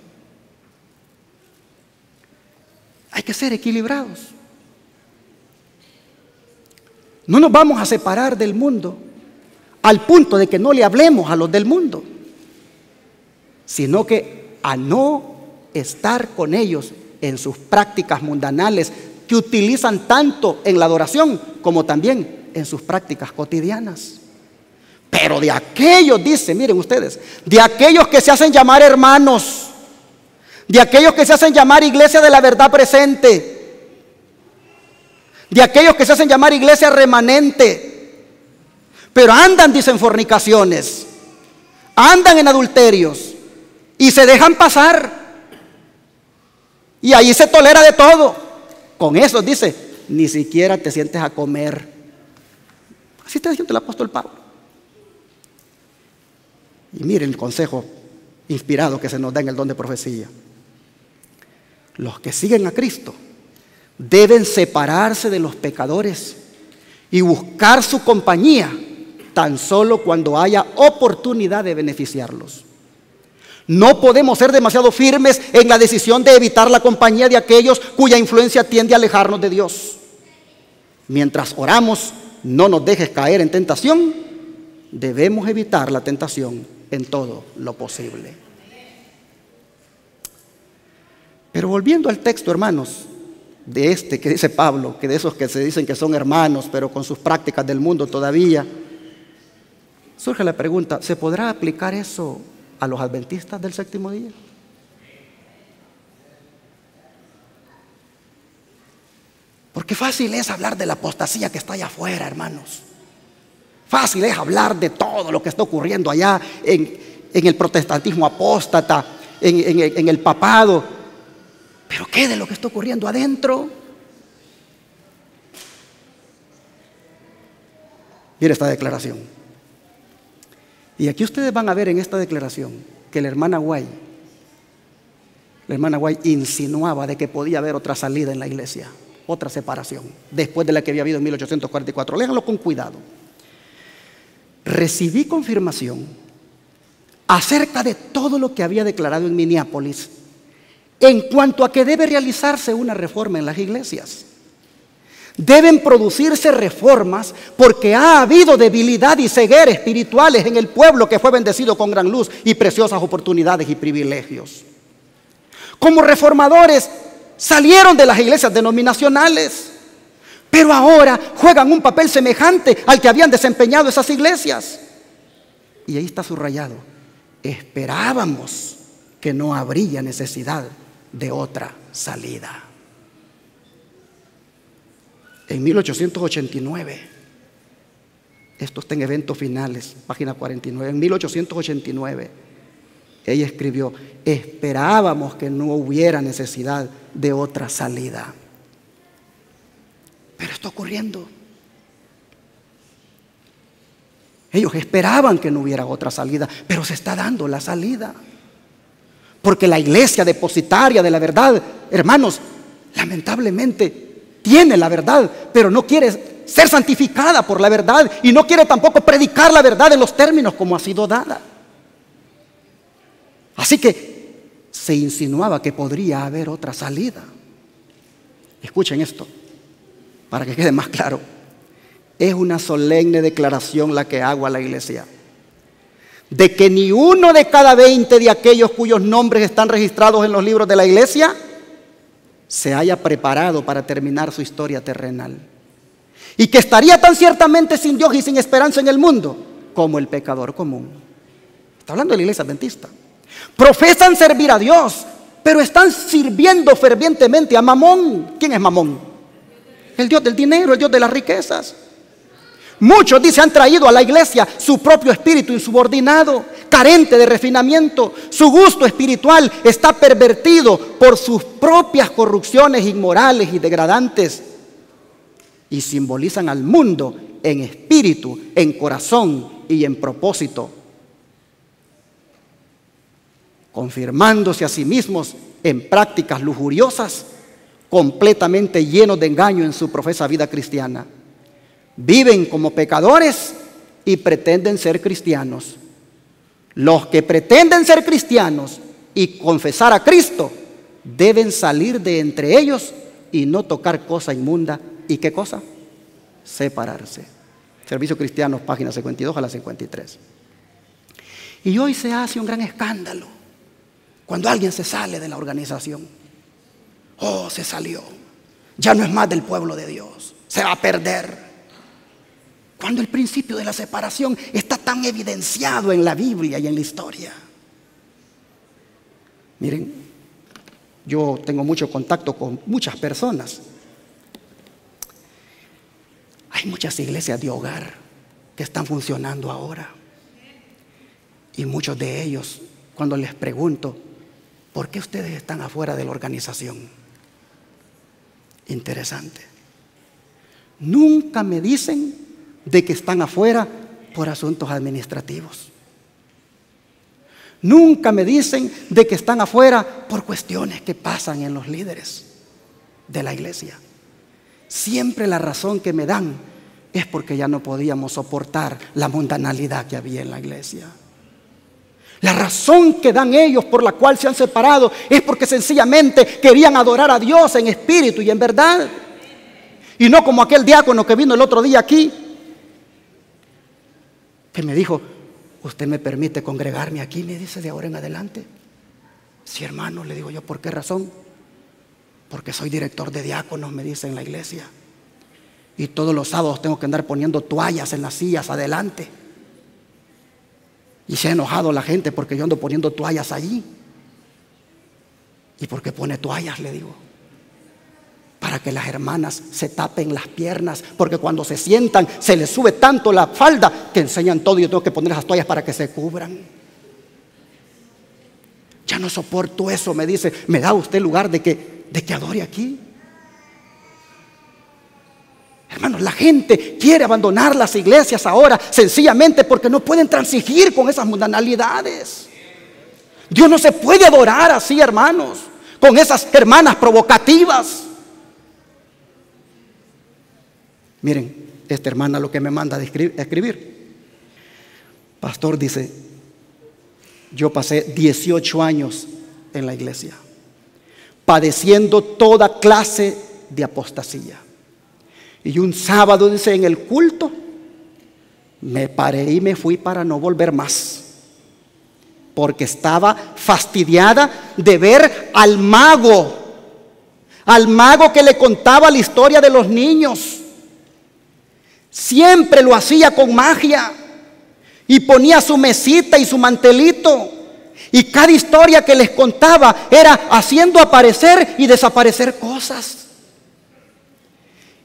hay que ser equilibrados. No nos vamos a separar del mundo al punto de que no le hablemos a los del mundo, sino que a no estar con ellos en sus prácticas mundanales que utilizan tanto en la adoración como también en sus prácticas cotidianas. Pero de aquellos, dice, miren ustedes, de aquellos que se hacen llamar hermanos, de aquellos que se hacen llamar iglesia de la verdad presente, de aquellos que se hacen llamar iglesia remanente, pero andan, dicen, fornicaciones, andan en adulterios y se dejan pasar, y ahí se tolera de todo. Con eso, dice, ni siquiera te sientes a comer. Así está diciendo el apóstol Pablo. Y miren el consejo inspirado que se nos da en el don de profecía. Los que siguen a Cristo deben separarse de los pecadores y buscar su compañía tan solo cuando haya oportunidad de beneficiarlos. No podemos ser demasiado firmes en la decisión de evitar la compañía de aquellos cuya influencia tiende a alejarnos de Dios. Mientras oramos, no nos dejes caer en tentación. Debemos evitar la tentación en todo lo posible. Pero volviendo al texto, hermanos, de este que dice Pablo, que de esos que se dicen que son hermanos, pero con sus prácticas del mundo todavía, surge la pregunta, ¿se podrá aplicar eso a los adventistas del séptimo día? Porque fácil es hablar de la apostasía que está allá afuera, hermanos. Fácil es hablar de todo lo que está ocurriendo allá en el protestantismo apóstata, en el papado. Pero ¿qué de lo que está ocurriendo adentro? Mire esta declaración. Y aquí ustedes van a ver en esta declaración que la hermana White insinuaba de que podía haber otra salida en la iglesia, otra separación, después de la que había habido en 1844. Léanlo con cuidado. Recibí confirmación acerca de todo lo que había declarado en Minneapolis en cuanto a que debe realizarse una reforma en las iglesias. Deben producirse reformas porque ha habido debilidad y ceguera espirituales en el pueblo que fue bendecido con gran luz y preciosas oportunidades y privilegios. Como reformadores salieron de las iglesias denominacionales, pero ahora juegan un papel semejante al que habían desempeñado esas iglesias. Y ahí está subrayado: esperábamos que no habría necesidad de otra salida. En 1889, esto está en Eventos Finales, página 49, en 1889, ella escribió: esperábamos que no hubiera necesidad de otra salida. Pero está ocurriendo. Ellos esperaban que no hubiera otra salida, pero se está dando la salida. Porque la iglesia depositaria de la verdad, hermanos, lamentablemente tiene la verdad, pero no quiere ser santificada por la verdad y no quiere tampoco predicar la verdad en los términos como ha sido dada. Así que se insinuaba que podría haber otra salida. Escuchen esto, para que quede más claro. Es una solemne declaración la que hago a la iglesia, de que ni uno de cada 20 de aquellos cuyos nombres están registrados en los libros de la iglesia se haya preparado para terminar su historia terrenal, y que estaría tan ciertamente sin Dios y sin esperanza en el mundo como el pecador común. Está hablando de la iglesia adventista. Profesan servir a Dios, pero están sirviendo fervientemente a Mamón. ¿Quién es Mamón? El Dios del dinero, el Dios de las riquezas. Muchos, dice, han traído a la iglesia su propio espíritu insubordinado, carente de refinamiento. Su gusto espiritual está pervertido por sus propias corrupciones inmorales y degradantes, y simbolizan al mundo en espíritu, en corazón y en propósito, confirmándose a sí mismos en prácticas lujuriosas, completamente llenos de engaño en su profesa vida cristiana. Viven como pecadores y pretenden ser cristianos. Los que pretenden ser cristianos y confesar a Cristo deben salir de entre ellos y no tocar cosa inmunda. ¿Y qué cosa? Separarse. Servicio Cristianos, página 52 a la 53. Y hoy se hace un gran escándalo cuando alguien se sale de la organización. Oh, se salió, ya no es más del pueblo de Dios, se va a perder. Cuando el principio de la separación está tan evidenciado en la Biblia y en la historia. Miren, yo tengo mucho contacto con muchas personas. Hay muchas iglesias de hogar que están funcionando ahora. Y muchos de ellos, cuando les pregunto, ¿por qué ustedes están afuera de la organización? Interesante. Nunca me dicen de que están afuera por asuntos administrativos. Nunca me dicen de que están afuera por cuestiones que pasan en los líderes de la iglesia. Siempre la razón que me dan es porque ya no podíamos soportar la mundanalidad que había en la iglesia. La razón que dan ellos por la cual se han separado es porque sencillamente querían adorar a Dios en espíritu y en verdad. Y no como aquel diácono que vino el otro día aquí, que me dijo: ¿usted me permite congregarme aquí? Me dice, de ahora en adelante. Sí, hermano, le digo yo. ¿Por qué razón? Porque soy director de diáconos, me dice, en la iglesia. Y todos los sábados tengo que andar poniendo toallas en las sillas adelante. Y se ha enojado la gente porque yo ando poniendo toallas allí. ¿Y por qué pone toallas? Le digo. Para que las hermanas se tapen las piernas, porque cuando se sientan se les sube tanto la falda que enseñan todo, y yo tengo que poner esas toallas para que se cubran. Ya no soporto eso, me dice. ¿Me da usted lugar de que adore aquí? Hermanos, la gente quiere abandonar las iglesias ahora sencillamente porque no pueden transigir con esas mundanalidades. Dios no se puede adorar así, hermanos, con esas hermanas provocativas. Miren, esta hermana lo que me manda a escribir. Pastor, dice, yo pasé 18 años en la iglesia, padeciendo toda clase de apostasía. Y un sábado, dice, en el culto, me paré y me fui para no volver más, porque estaba fastidiada de ver al mago que le contaba la historia de los niños. Siempre lo hacía con magia y ponía su mesita y su mantelito, y cada historia que les contaba era haciendo aparecer y desaparecer cosas.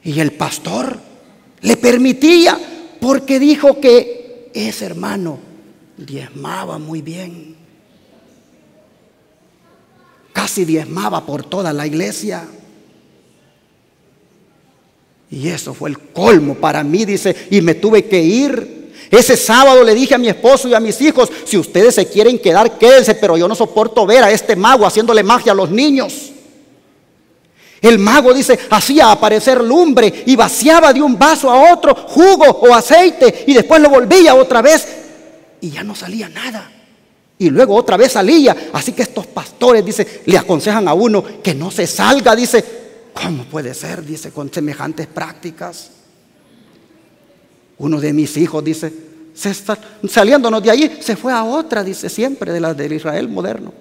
Y el pastor le permitía, porque dijo que ese hermano diezmaba muy bien, casi diezmaba por toda la iglesia. Y eso fue el colmo para mí, dice, y me tuve que ir. Ese sábado le dije a mi esposo y a mis hijos: si ustedes se quieren quedar, quédense, pero yo no soporto ver a este mago haciéndole magia a los niños. El mago, dice, hacía aparecer lumbre y vaciaba de un vaso a otro jugo o aceite, y después lo volvía otra vez y ya no salía nada, y luego otra vez salía. Así que estos pastores, dice, le aconsejan a uno que no se salga. Dice, ¿cómo puede ser? Dice, con semejantes prácticas. Uno de mis hijos, dice, saliéndonos de allí, se fue a otra, dice, siempre de las del Israel moderno.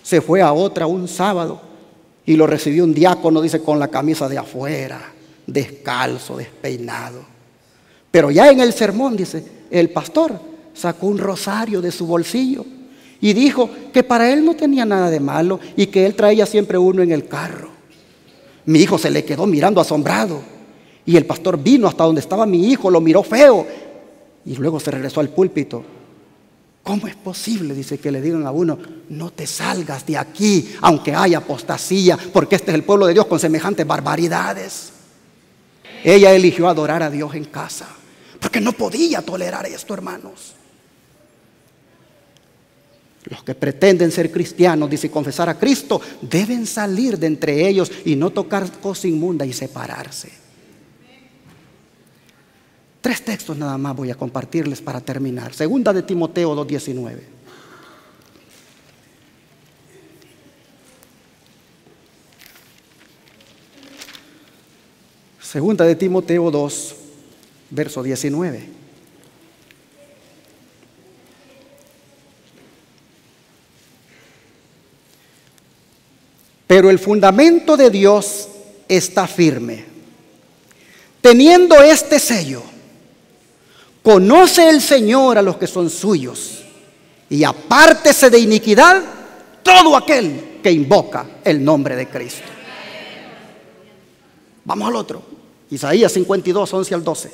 Se fue a otra un sábado y lo recibió un diácono, dice, con la camisa de afuera, descalzo, despeinado. Pero ya en el sermón, dice, el pastor sacó un rosario de su bolsillo y dijo que para él no tenía nada de malo y que él traía siempre uno en el carro. Mi hijo se le quedó mirando asombrado, y el pastor vino hasta donde estaba mi hijo, lo miró feo y luego se regresó al púlpito. ¿Cómo es posible? Dice, que le digan a uno: no te salgas de aquí, aunque haya apostasía, porque este es el pueblo de Dios con semejantes barbaridades. Ella eligió adorar a Dios en casa, porque no podía tolerar esto, hermanos. Los que pretenden ser cristianos, dice, confesar a Cristo, deben salir de entre ellos y no tocar cosa inmunda y separarse. 3 textos nada más voy a compartirles para terminar. Segunda de Timoteo 2:19. Segunda de Timoteo 2, verso 19. Pero el fundamento de Dios está firme, teniendo este sello: conoce el Señor a los que son suyos, y apártese de iniquidad todo aquel que invoca el nombre de Cristo. Vamos al otro. Isaías 52, 11 al 12.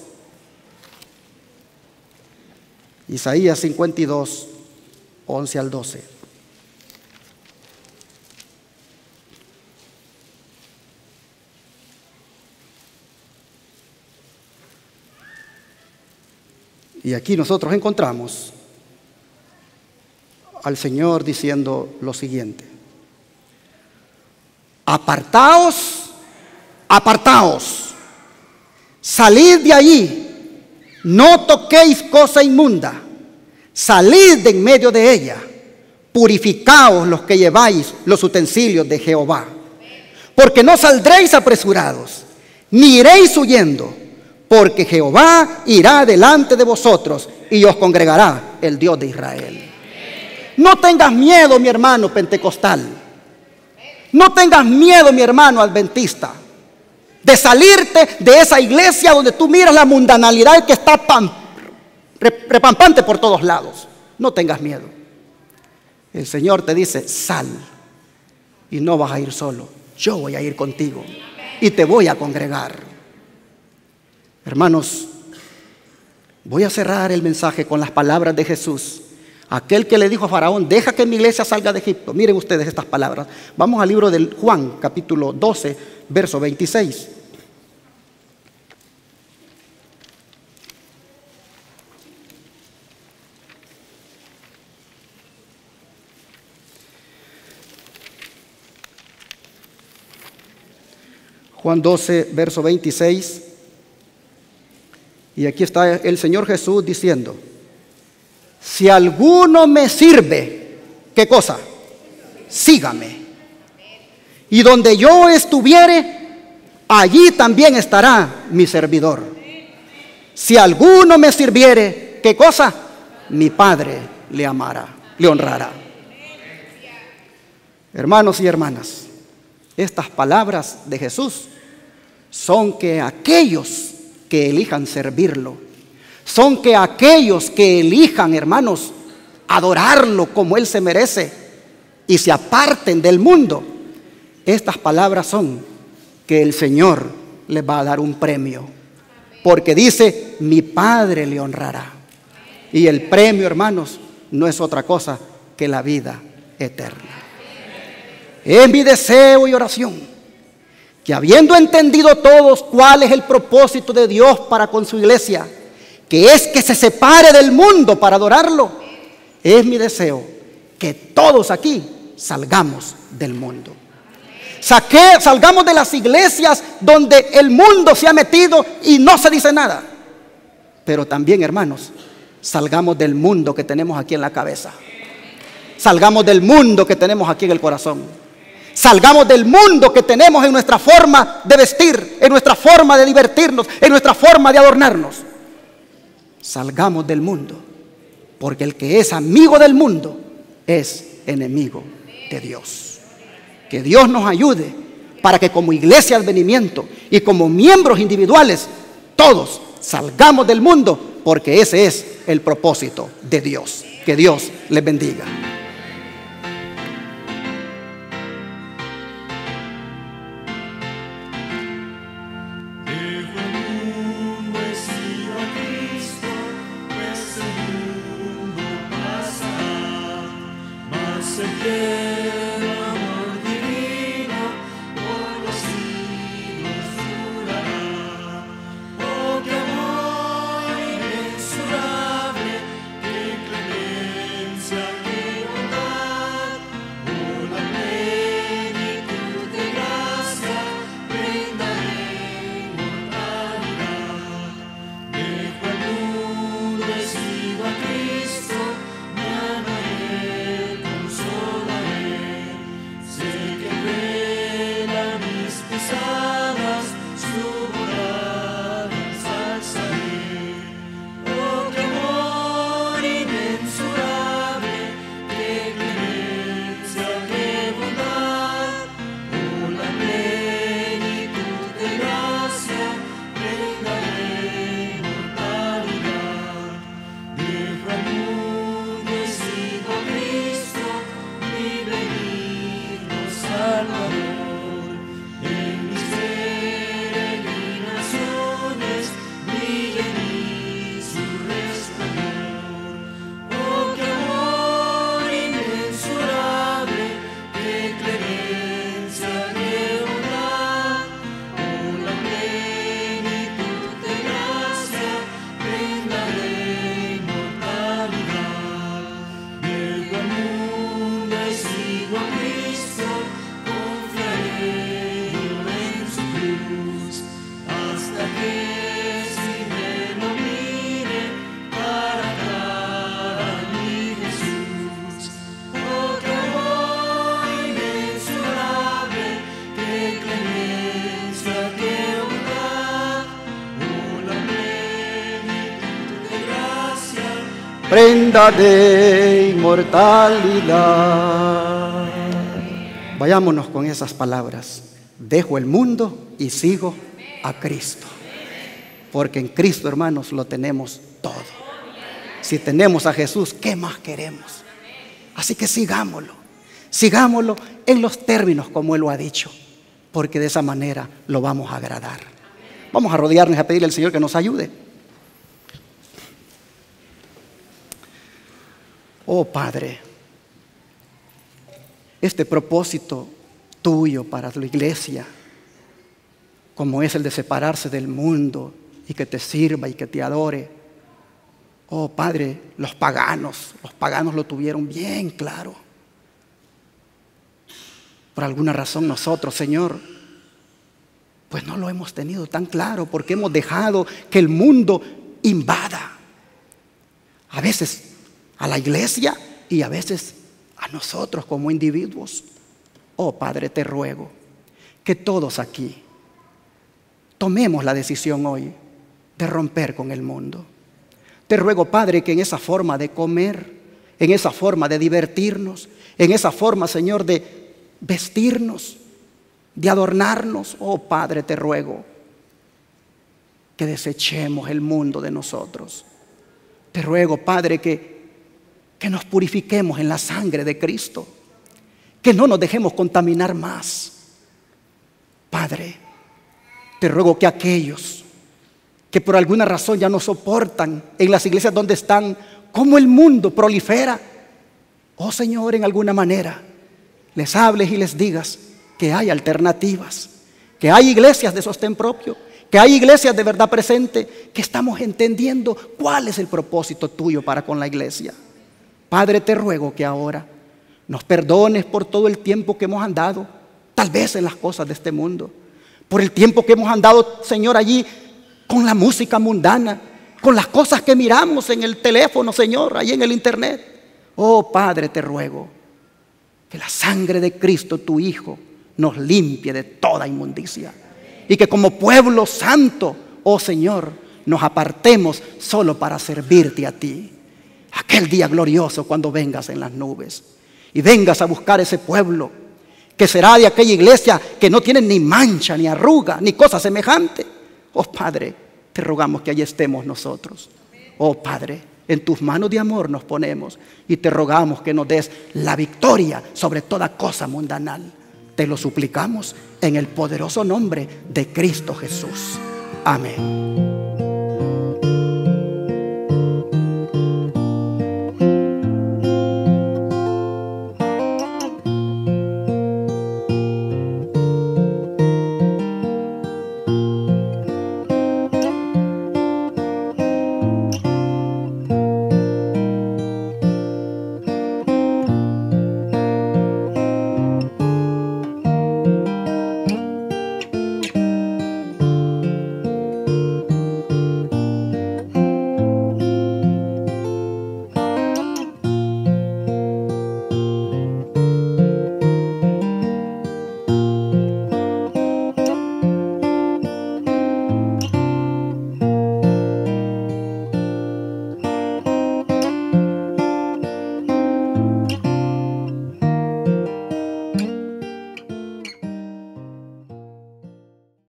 Isaías 52, 11 al 12. Y aquí nosotros encontramos al Señor diciendo lo siguiente: apartaos, apartaos, salid de allí, no toquéis cosa inmunda, salid de en medio de ella, purificaos los que lleváis los utensilios de Jehová, porque no saldréis apresurados, ni iréis huyendo, porque Jehová irá delante de vosotros y os congregará el Dios de Israel. No tengas miedo, mi hermano pentecostal. No tengas miedo, mi hermano adventista, de salirte de esa iglesia donde tú miras la mundanalidad que está repampante por todos lados. No tengas miedo. El Señor te dice: sal, y no vas a ir solo. Yo voy a ir contigo y te voy a congregar. Hermanos, voy a cerrar el mensaje con las palabras de Jesús, aquel que le dijo a Faraón: deja que mi iglesia salga de Egipto. Miren ustedes estas palabras. Vamos al libro de Juan, capítulo 12, verso 26. Juan 12, verso 26. Y aquí está el Señor Jesús diciendo: si alguno me sirve, ¿qué cosa? Sígame. Y donde yo estuviere, allí también estará mi servidor. Si alguno me sirviere, ¿qué cosa? Mi Padre le amará, le honrará. Hermanos y hermanas, estas palabras de Jesús son que aquellos que elijan servirlo, son que aquellos que elijan, hermanos, adorarlo como Él se merece y se aparten del mundo, estas palabras son que el Señor les va a dar un premio, porque dice: mi Padre le honrará. Y el premio, hermanos, no es otra cosa que la vida eterna. Es mi deseo y oración que, habiendo entendido todos cuál es el propósito de Dios para con su iglesia, que es que se separe del mundo para adorarlo, es mi deseo que todos aquí salgamos del mundo. Salgamos de las iglesias donde el mundo se ha metido y no se dice nada. Pero también, hermanos, salgamos del mundo que tenemos aquí en la cabeza. Salgamos del mundo que tenemos aquí en el corazón. Salgamos del mundo que tenemos en nuestra forma de vestir, en nuestra forma de divertirnos, en nuestra forma de adornarnos. Salgamos del mundo, porque el que es amigo del mundo es enemigo de Dios. Que Dios nos ayude para que como iglesia Advenimiento y como miembros individuales, todos salgamos del mundo, porque ese es el propósito de Dios. Que Dios les bendiga. Prenda de inmortalidad. Vayámonos con esas palabras. Dejo el mundo y sigo a Cristo. Porque en Cristo, hermanos, lo tenemos todo. Si tenemos a Jesús, ¿qué más queremos? Así que sigámoslo. Sigámoslo en los términos como Él lo ha dicho. Porque de esa manera lo vamos a agradar. Vamos a arrodillarnos y a pedirle al Señor que nos ayude. Oh Padre, este propósito tuyo para tu iglesia, como es el de separarse del mundo y que te sirva y que te adore. Oh Padre, los paganos lo tuvieron bien claro. Por alguna razón nosotros, Señor, pues no lo hemos tenido tan claro, porque hemos dejado que el mundo invada. A veces a la iglesia y a veces a nosotros como individuos. Oh Padre, te ruego que todos aquí tomemos la decisión hoy de romper con el mundo. Te ruego, Padre, que en esa forma de comer, en esa forma de divertirnos, en esa forma, Señor, de vestirnos, de adornarnos, oh Padre, te ruego que desechemos el mundo de nosotros. Te ruego, Padre, que nos purifiquemos en la sangre de Cristo, que no nos dejemos contaminar más. Padre, te ruego que aquellos que por alguna razón ya no soportan en las iglesias donde están cómo el mundo prolifera, oh Señor, en alguna manera les hables y les digas que hay alternativas, que hay iglesias de sostén propio, que hay iglesias de verdad presente, que estamos entendiendo cuál es el propósito tuyo para con la iglesia. Padre, te ruego que ahora nos perdones por todo el tiempo que hemos andado, tal vez en las cosas de este mundo, por el tiempo que hemos andado, Señor, allí con la música mundana, con las cosas que miramos en el teléfono, Señor, ahí en el internet. Oh Padre, te ruego que la sangre de Cristo, tu Hijo, nos limpie de toda inmundicia, y que como pueblo santo, oh Señor, nos apartemos solo para servirte a ti. Aquel día glorioso cuando vengas en las nubes y vengas a buscar ese pueblo que será de aquella iglesia que no tiene ni mancha, ni arruga, ni cosa semejante. Oh Padre, te rogamos que allí estemos nosotros. Oh Padre, en tus manos de amor nos ponemos y te rogamos que nos des la victoria sobre toda cosa mundanal. Te lo suplicamos en el poderoso nombre de Cristo Jesús. Amén.